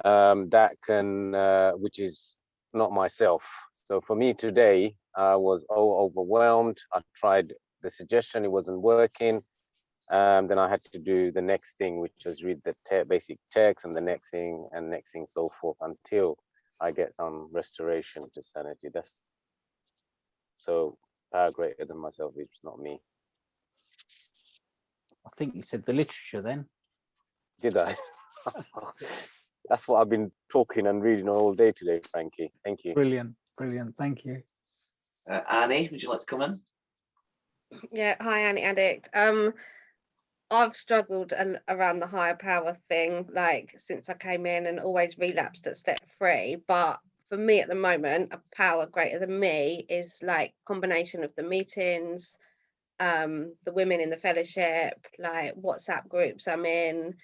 that can, which is not myself. So for me today, I was overwhelmed. I tried the suggestion, it wasn't working. Then I had to do the next thing, which was read the basic text, and the next thing, so forth, until I get some restoration to sanity. That's so power greater than myself, it's not me. I think you said the literature then. Did I? That's what I've been talking and reading all day today, Frankie. Thank you. Brilliant, brilliant. Thank you. Annie, would you like to come in? Yeah, hi, Annie Addict. I've struggled around the higher power thing, like since I came in, and always relapsed at step 3. But for me at the moment, a power greater than me is like combination of the meetings, the women in the fellowship, like WhatsApp groups I'm in,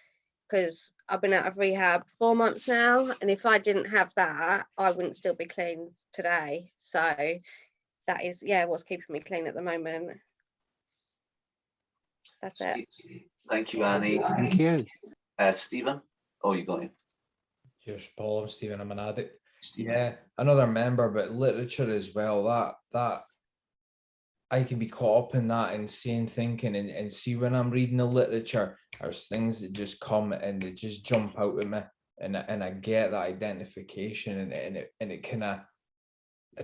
because I've been out of rehab 4 months now, and if I didn't have that, I wouldn't still be clean today. So that is, yeah, what's keeping me clean at the moment. That's it. Thank you, Annie. Thank you. Stephen? Oh, you got him. Cheers, Paul. I'm Stephen. I'm an addict. Yeah, another member, but literature as well. That I can be caught up in that insane thinking, and see when I'm reading the literature, there's things that just come and they just jump out at me, and I get that identification, and it kind of,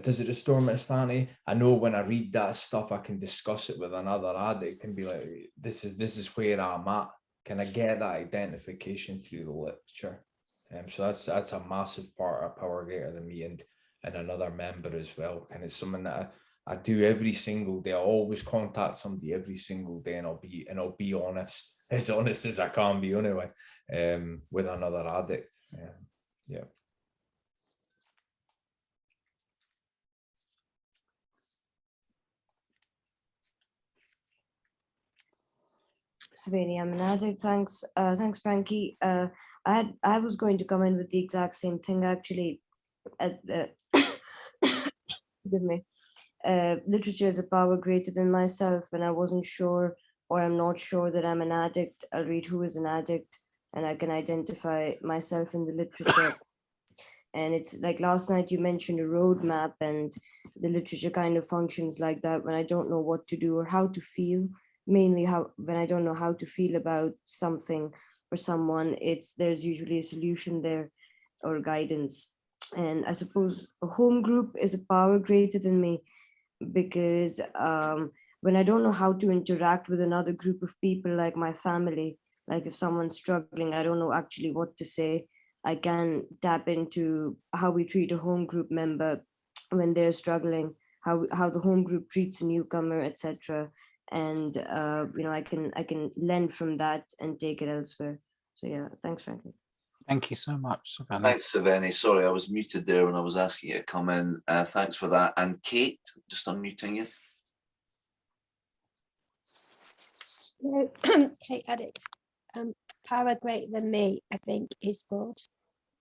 does it restore my sanity? I know when I read that stuff, I can discuss it with another addict and be like, this is where I'm at. Can I get that identification through the literature? So that's a massive part of Power Greater Than Me, and another member as well. And it's something that I do every single day. I always contact somebody every single day, and I'll be honest as I can be anyway, with another addict. Yeah. Serene, I'm an addict. Thanks, Frankie. I was going to come in with the exact same thing actually. Forgive me. Literature is a power greater than myself, and I wasn't sure, or I'm not sure that I'm an addict. I'll read who is an addict, and I can identify myself in the literature. And it's like last night you mentioned a roadmap, and the literature kind of functions like that when I don't know what to do or how to feel. Mainly when I don't know how to feel about something or someone, there's usually a solution there or guidance. And I suppose a home group is a power greater than me, because when I don't know how to interact with another group of people, like my family, like if someone's struggling, I don't know actually what to say, I can tap into how we treat a home group member when they're struggling, how the home group treats a newcomer, etc. And I can learn from that and take it elsewhere. So yeah, thanks, Frankie. Thank you so much, Savannah. Thanks, Savannah. Sorry, I was muted there when I was asking you to come in. Thanks for that. And Kate, just unmuting you. Hello, Kate, Addict. Power greater than me, I think, is God.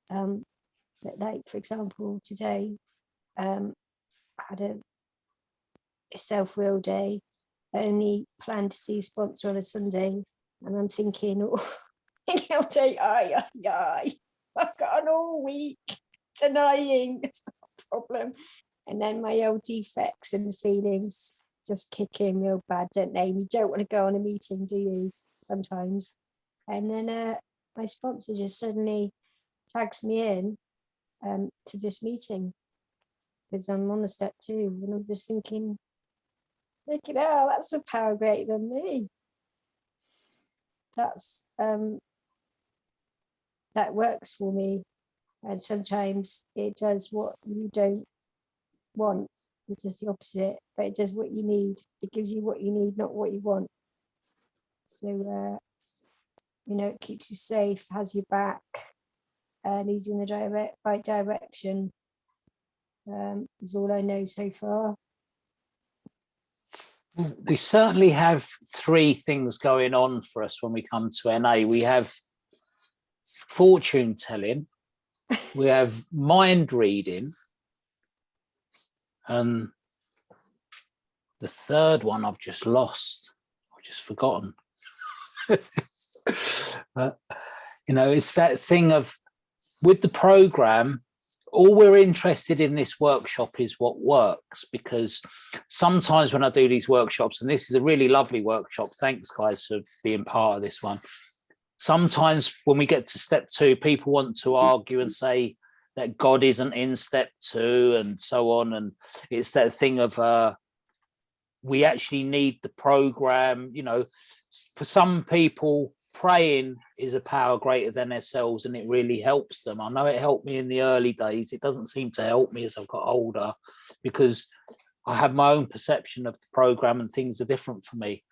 But like, for example, today, I had a self-will day. I only planned to see a sponsor on a Sunday, and I'm thinking, all day, I've got an all week denying, it's not a problem. And then my old defects and feelings just kick in real bad, don't they? You don't want to go on a meeting, do you? Sometimes. And then my sponsor just suddenly tags me in to this meeting, because I'm on the step 2, and I'm just thinking, that's a power greater than me. That's that works for me. And sometimes it does what you don't want. It does the opposite, but it does what you need. It gives you what you need, not what you want. So it keeps you safe, has your back, leads you in the right direction. Is all I know so far. We certainly have 3 things going on for us when we come to NA. We have fortune telling, we have mind reading, and the third one I've just lost. I've just forgotten. But, it's that thing of, with the program, all we're interested in this workshop is what works, because sometimes when I do these workshops, and this is a really lovely workshop, thanks guys for being part of this one. Sometimes when we get to step 2, people want to argue and say that God isn't in step 2 and so on. And it's that thing of we actually need the program. For some people, praying is a power greater than themselves, and it really helps them. I know it helped me in the early days. It doesn't seem to help me as I've got older, because I have my own perception of the program and things are different for me.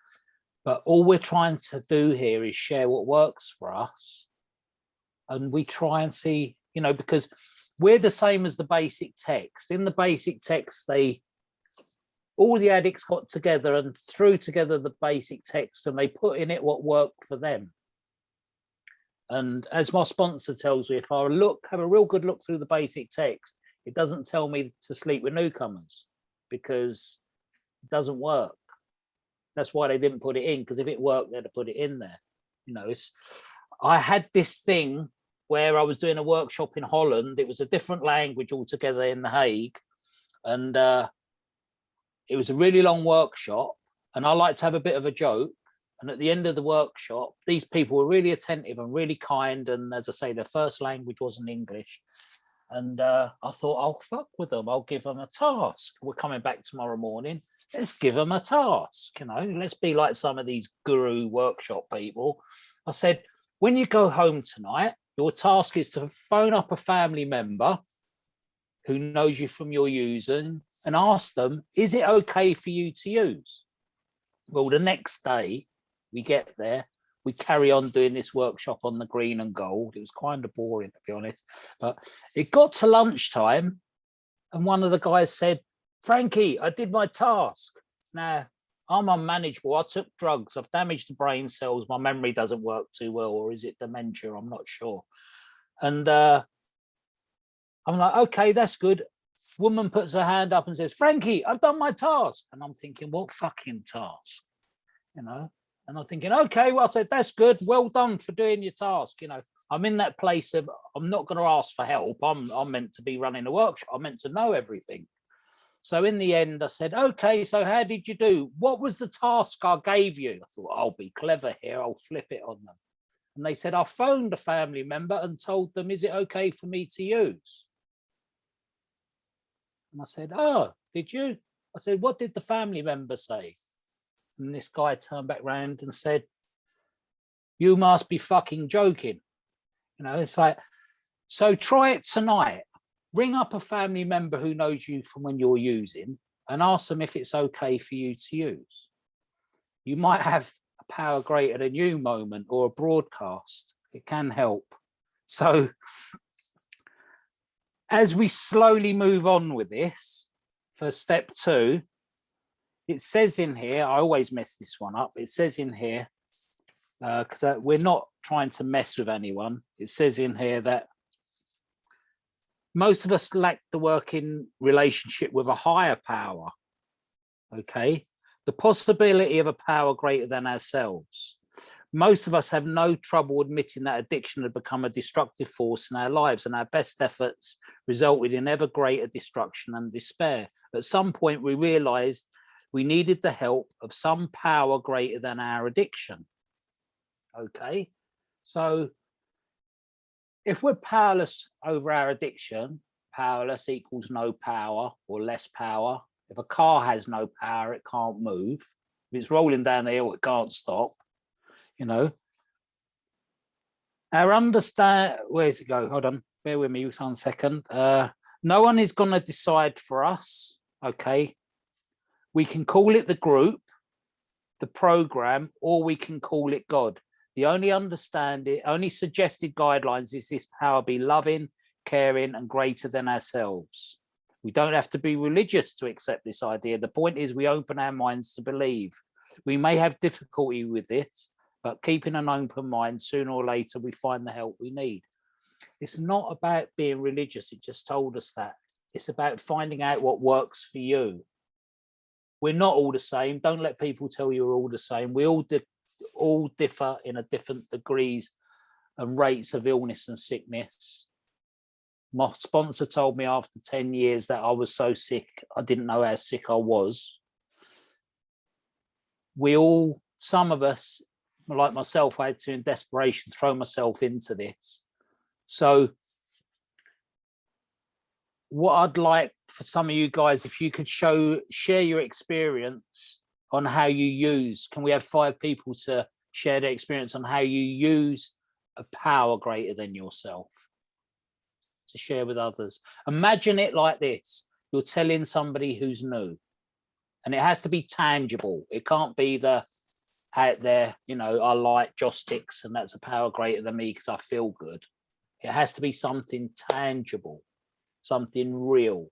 But all we're trying to do here is share what works for us. And we try and see, because we're the same as the basic text. In the basic text, all the addicts got together and threw together the basic text, and they put in it what worked for them. And as my sponsor tells me, if I have a real good look through the basic text, it doesn't tell me to sleep with newcomers, because it doesn't work. That's why they didn't put it in, because if it worked, they'd have put it in there. You know, I had this thing where I was doing a workshop in Holland. It was a different language altogether in The Hague. And it was a really long workshop. And I like to have a bit of a joke. And at the end of the workshop, these people were really attentive and really kind. And as I say, their first language wasn't English. And I thought, I'll fuck with them. I'll give them a task. We're coming back tomorrow morning. Let's give them a task. You know, let's be like some of these guru workshop people. I said, when you go home tonight, your task is to phone up a family member who knows you from your using and ask them, is it okay for you to use? Well, the next day we get there, we carry on doing this workshop on the green and gold. It was kind of boring, to be honest. But it got to lunchtime and one of the guys said, Frankie, I did my task. Now, I'm unmanageable. I took drugs. I've damaged the brain cells. My memory doesn't work too well. Or is it dementia? I'm not sure. And I'm like, okay, that's good. Woman puts her hand up and says, Frankie, I've done my task. And I'm thinking, what fucking task? You know? And I'm thinking, okay, well, I said, that's good. Well done for doing your task. You know, I'm in that place of, I'm not going to ask for help. I'm meant to be running a workshop. I'm meant to know everything. So in the end, I said, okay, so how did you do? What was the task I gave you? I thought, I'll be clever here. I'll flip it on them. And they said, I phoned a family member and told them, is it okay for me to use? And I said, oh, did you? I said, what did the family member say? And this guy turned back round and said, you must be fucking joking. You know, it's like, so try it tonight. Ring up a family member who knows you from when you're using and ask them if it's okay for you to use. You might have a power greater than you moment or a broadcast. It can help. So as we slowly move on with this, for step 2, it says in here, I always mess this one up. It says in here, because we're not trying to mess with anyone. It says in here that most of us lack the working relationship with a higher power. Okay. The possibility of a power greater than ourselves. Most of us have no trouble admitting that addiction had become a destructive force in our lives, and our best efforts resulted in ever greater destruction and despair. At some point, we realized we needed the help of some power greater than our addiction. Okay, so if we're powerless over our addiction, powerless equals no power or less power. If a car has no power, it can't move. If it's rolling down the hill, it can't stop. You know, our understand, where's it go? Hold on, bear with me 1 second. No one is going to decide for us. Okay, we can call it the group, the program, or we can call it God. The only suggested guidelines is this power be loving, caring, and greater than ourselves. We don't have to be religious to accept this idea. The point is we open our minds to believe. We may have difficulty with this, but keeping an open mind, sooner or later, we find the help we need. It's not about being religious. It just told us that. It's about finding out what works for you. We're not all the same. Don't let people tell you we're all the same. We all differ in a different degrees and rates of illness and sickness. My sponsor told me after 10 years that I was so sick, I didn't know how sick I was. Some of us, like myself, I had to, in desperation, throw myself into this. So what I'd like for some of you guys, if you could share your experience on how you use. Can we have 5 people to share their experience on how you use a power greater than yourself to share with others? Imagine it like this. You're telling somebody who's new, and it has to be tangible. It can't be the out there, you know, I like joss sticks and that's a power greater than me because I feel good. It has to be something tangible, something real,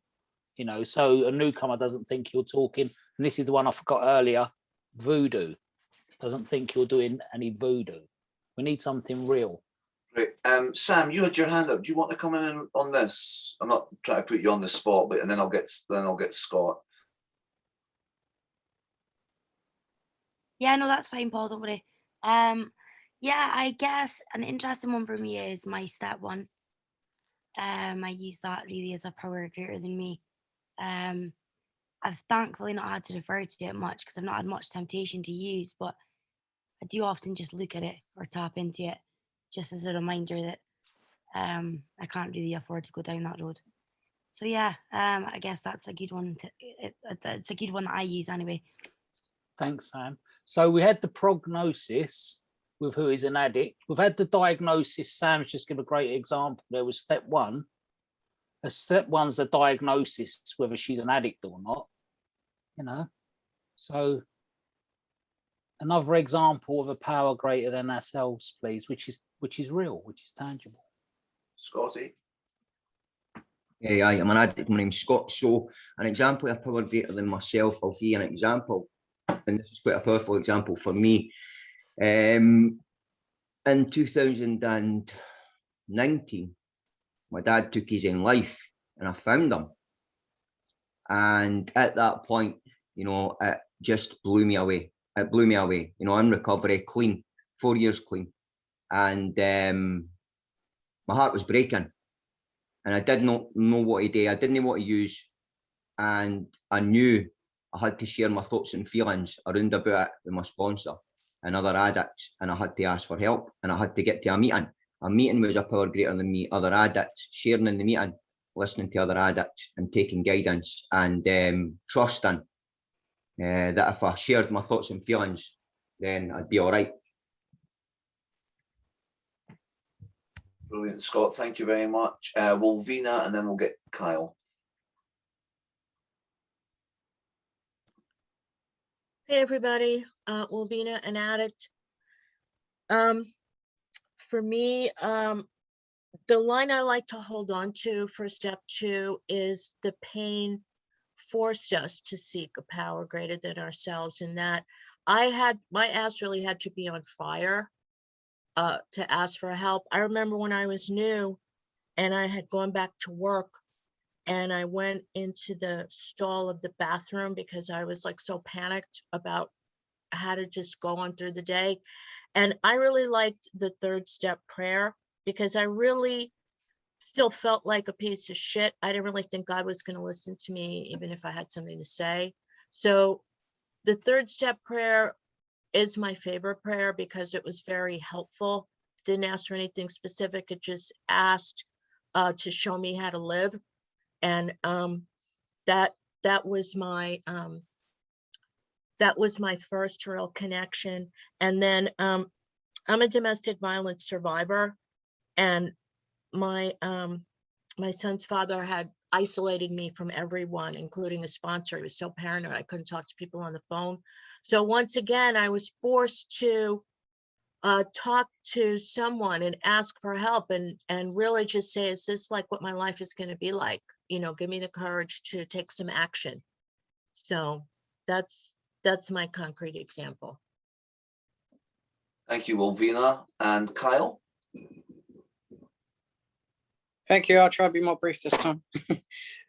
you know, so a newcomer doesn't think you're talking, and this is the one I forgot earlier, voodoo. Doesn't think you're doing any voodoo. We need something real. Great. Sam, you had your hand up. Do you want to come in on this? I'm not trying to put you on the spot, but and then I'll get Scott. Yeah, no, that's fine, Paul. Don't worry. Yeah, I guess an interesting one for me is my step one. I use that really as a power greater than me. I've thankfully not had to refer to it much because I've not had much temptation to use, but I do often just look at it or tap into it just as a reminder that I can't really afford to go down that road. So yeah, I guess that's a good one. It's a good one that I use anyway. Thanks, Sam. So we had the prognosis with who is an addict. We've had the diagnosis. Sam's just given a great example. There was step one. Step one's the diagnosis, whether she's an addict or not, you know. So another example of a power greater than ourselves, please, which is real, which is tangible. Scotty. Hey, I'm an addict. My name's Scott. So an example of a power greater than myself, I'll give you an example. And this is quite a powerful example for me. In 2019, my dad took his own life and I found him. And at that point, you know, it just blew me away. It blew me away. You know, in recovery, clean, 4 years clean. And my heart was breaking. And I did not know what to do. I didn't know what to use. And I knew I had to share my thoughts and feelings around about it with my sponsor and other addicts. And I had to ask for help. And I had to get to a meeting. A meeting was a power greater than me, other addicts, sharing in the meeting, listening to other addicts and taking guidance and trusting that if I shared my thoughts and feelings, then I'd be all right. Brilliant, Scott. Thank you very much. We'll Vina and then we'll get Kyle. Hey everybody, Wolvina, an addict. For me, the line I like to hold on to for step two is the pain forced us to seek a power greater than ourselves, and that my ass really had to be on fire to ask for help. I remember when I was new and I had gone back to work and I went into the stall of the bathroom because I was like so panicked about how to just go on through the day. And I really liked the third step prayer because I really still felt like a piece of shit. I didn't really think God was going to listen to me, even if I had something to say. So the third step prayer is my favorite prayer because it was very helpful. It didn't ask for anything specific. It just asked to show me how to live. And that was my first real connection. And then I'm a domestic violence survivor, and my son's father had isolated me from everyone, including a sponsor. He was so paranoid I couldn't talk to people on the phone. So once again, I was forced to talk to someone and ask for help and really just say, is this like what my life is going to be like? You know, give me the courage to take some action. So that's my concrete example. Thank you, Wolvina. And Kyle? Thank you. I'll try to be more brief this time.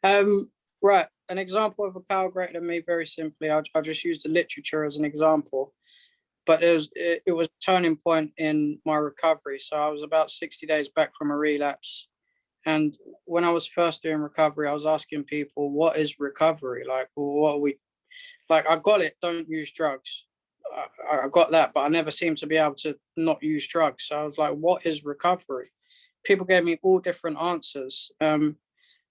Right. An example of a power greater than me, very simply, I'll just use the literature as an example. But it was a turning point in my recovery. So I was about 60 days back from a relapse. And when I was first doing recovery, I was asking people, what is recovery? Like, well, what are we? Like, I got it, don't use drugs. I got that, but I never seemed to be able to not use drugs. So I was like, what is recovery? People gave me all different answers. And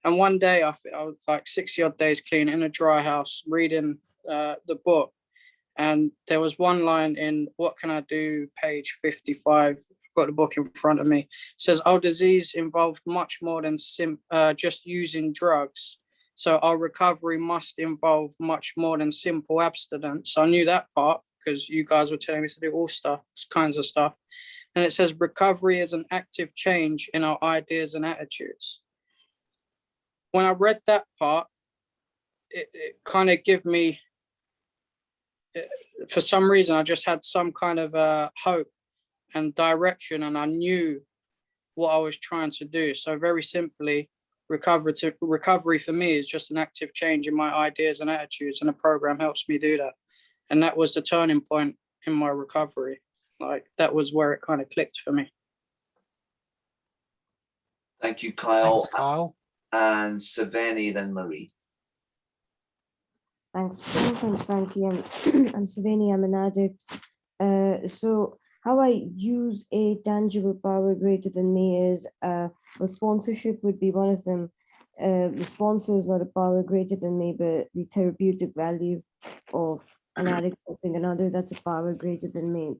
one day I was like 60 odd days clean in a dry house, reading the book. And there was one line in What Can I Do, page 55. I've got the book in front of me. It says, our disease involved much more than just using drugs. So our recovery must involve much more than simple abstinence. I knew that part because you guys were telling me to do all kinds of stuff. And it says recovery is an active change in our ideas and attitudes. When I read that part, it kind of give me, for some reason, I just had some kind of hope and direction, and I knew what I was trying to do. So very simply, recovery for me is just an active change in my ideas and attitudes, and the program helps me do that. And that was the turning point in my recovery. Like, that was where it kind of clicked for me. Thank you, Kyle. Thanks, Kyle. And Serene, then Marie. Thanks, Paul. Thanks, Frankie. I'm Serene. I'm an addict. So how I use a tangible power greater than me is, well, sponsorship would be one of them. The sponsor is not a power greater than me, but the therapeutic value of an addict helping another, that's a power greater than me.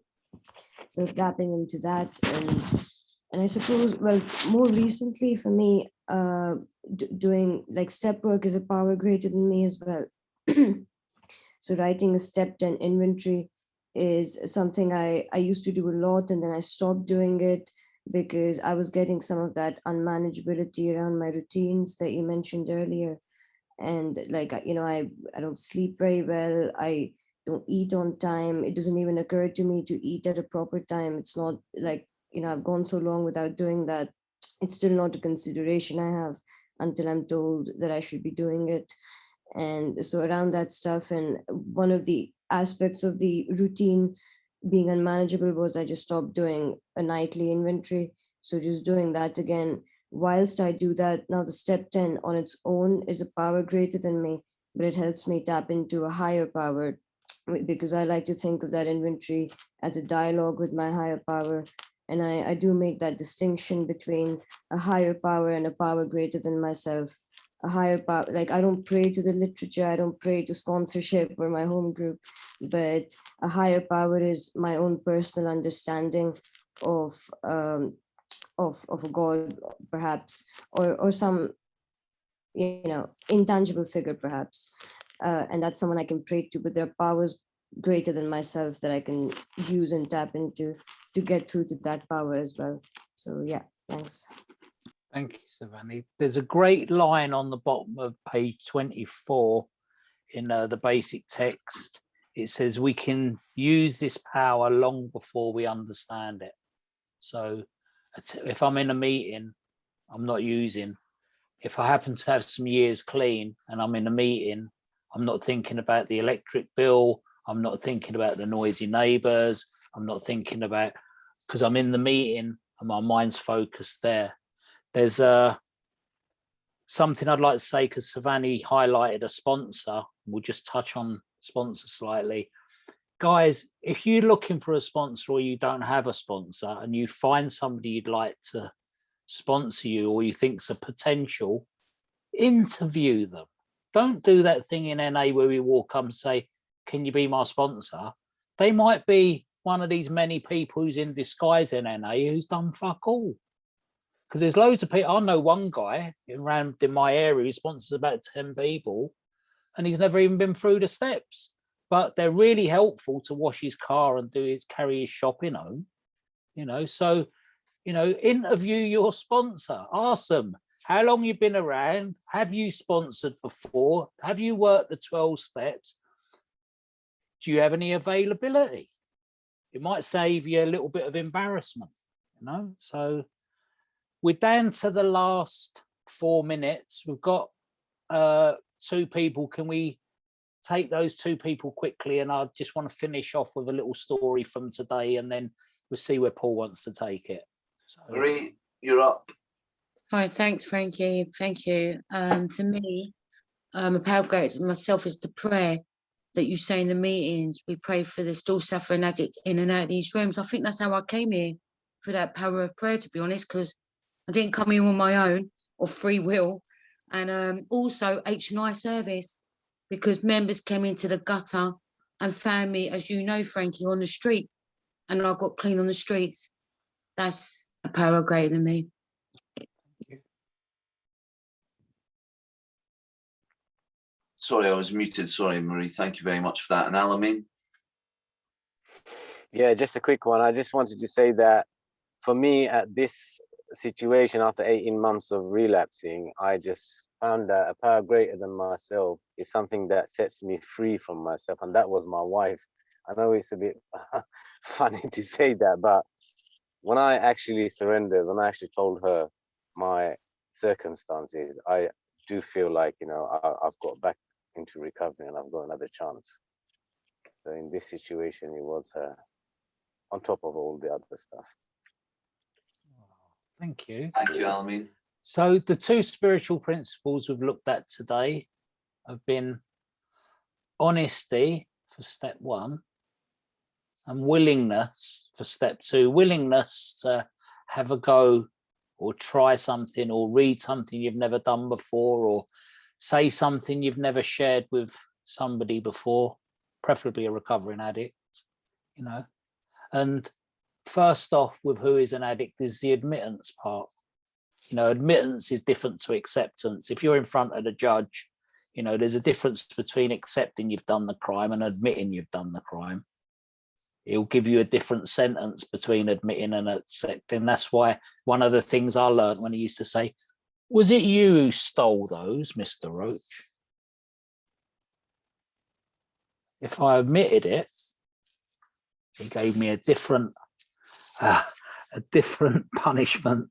So tapping into that, and I suppose, well, more recently for me, doing like step work is a power greater than me as well. So writing a step 10 inventory is something I used to do a lot, and then I stopped doing it because I was getting some of that unmanageability around my routines that you mentioned earlier. And like, you know, I don't sleep very well. I don't eat on time. It doesn't even occur to me to eat at a proper time. It's not like, you know, I've gone so long without doing that. It's still not a consideration I have until I'm told that I should be doing it. And so around that stuff, and one of the aspects of the routine being unmanageable was I just stopped doing a nightly inventory. So just doing that again, whilst I do that, now the step 10 on its own is a power greater than me, but it helps me tap into a higher power, because I like to think of that inventory as a dialogue with my higher power. And I do make that distinction between a higher power and a power greater than myself. A higher power, like I don't pray to the literature, I don't pray to sponsorship or my home group, but a higher power is my own personal understanding of a God, perhaps, or some, you know, intangible figure, perhaps, and that's someone I can pray to. But there are powers greater than myself that I can use and tap into to get through to that power as well. So yeah, thanks. Thank you, Savannah. There's a great line on the bottom of page 24 in the basic text. It says, we can use this power long before we understand it. So if I'm in a meeting, I'm not using. If I happen to have some years clean and I'm in a meeting, I'm not thinking about the electric bill. I'm not thinking about the noisy neighbors. I'm not thinking about, because I'm in the meeting and my mind's focused there. There's something I'd like to say, because Savannah highlighted a sponsor. We'll just touch on sponsor slightly. Guys, if you're looking for a sponsor or you don't have a sponsor and you find somebody you'd like to sponsor you or you think's a potential, interview them. Don't do that thing in NA where we walk up and say, can you be my sponsor? They might be one of these many people who's in disguise in NA who's done fuck all. Because there's loads of people. I know one guy around in my area who sponsors about 10 people, and he's never even been through the steps. But they're really helpful to wash his car and carry his shopping home. You know, so, you know, interview your sponsor. Ask them how long you've been around. Have you sponsored before? Have you worked the 12 steps? Do you have any availability? It might save you a little bit of embarrassment. You know, so. We're down to the last 4 minutes. We've got 2 people. Can we take those 2 people quickly? And I just want to finish off with a little story from today, and then we'll see where Paul wants to take it. So, Marie, you're up. Hi, thanks, Frankie. Thank you. For me, a power greater myself is the prayer that you say in the meetings. We pray for the still suffering addicts in and out of these rooms. I think that's how I came here, for that power of prayer, to be honest, because I didn't come in on my own or free will. And also H&I service, because members came into the gutter and found me, as you know, Frankie, on the street, and I got clean on the streets. That's a power greater than me. Sorry, I was muted. Sorry, Marie. Thank you very much for that. And Alamin? Yeah, just a quick one. I just wanted to say that for me at this situation, after 18 months of relapsing, I just found that a power greater than myself is something that sets me free from myself, and that was my wife. I know it's a bit funny to say that, but when I actually surrendered, when I actually told her my circumstances, I do feel like, you know, I've got back into recovery and I've got another chance. So in this situation, it was her, on top of all the other stuff. Thank you. Thank you, Almin. So the two spiritual principles we've looked at today have been honesty for step one and willingness for step two. Willingness to have a go or try something or read something you've never done before or say something you've never shared with somebody before, preferably a recovering addict, you know. And first off, with who is an addict is the admittance part. You know, admittance is different to acceptance. If you're in front of the judge, you know, there's a difference between accepting you've done the crime and admitting you've done the crime. He'll give you a different sentence between admitting and accepting. That's why one of the things I learned when he used to say, was it you who stole those, Mr. Roach? If I admitted it, he gave me a different punishment,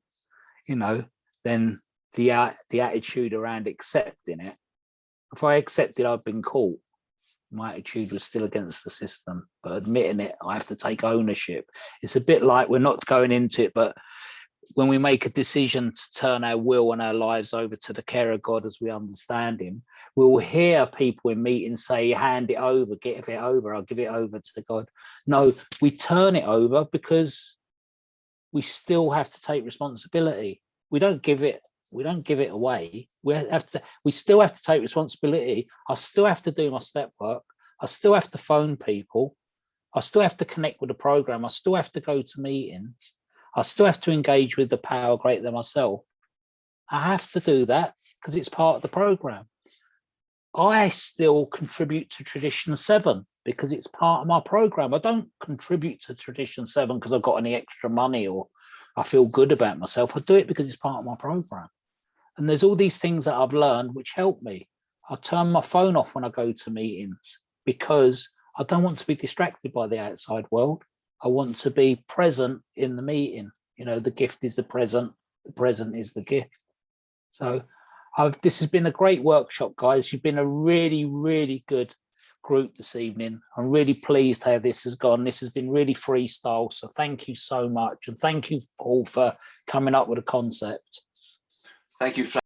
you know, than the attitude around accepting it. If I accepted I'd been caught, my attitude was still against the system, but admitting it, I have to take ownership. It's a bit like, we're not going into it, but when we make a decision to turn our will and our lives over to the care of God as we understand him, we'll hear people in meetings say, hand it over, give it over, I'll give it over to God. No, we turn it over because we still have to take responsibility. We don't give it away. We still have to take responsibility. I still have to do my step work. I still have to phone people. I still have to connect with the program. I still have to go to meetings. I still have to engage with the power greater than myself. I have to do that because it's part of the program. I still contribute to Tradition 7 because it's part of my program. I don't contribute to Tradition 7 because I've got any extra money or I feel good about myself. I do it because it's part of my program. And there's all these things that I've learned which help me. I turn my phone off when I go to meetings because I don't want to be distracted by the outside world. I want to be present in the meeting. You know, the gift is the present is the gift. So this has been a great workshop, guys. You've been a really, really good group this evening. I'm really pleased how this has gone. This has been really freestyle. So thank you so much. And thank you, Paul, for coming up with a concept. Thank you, Frank.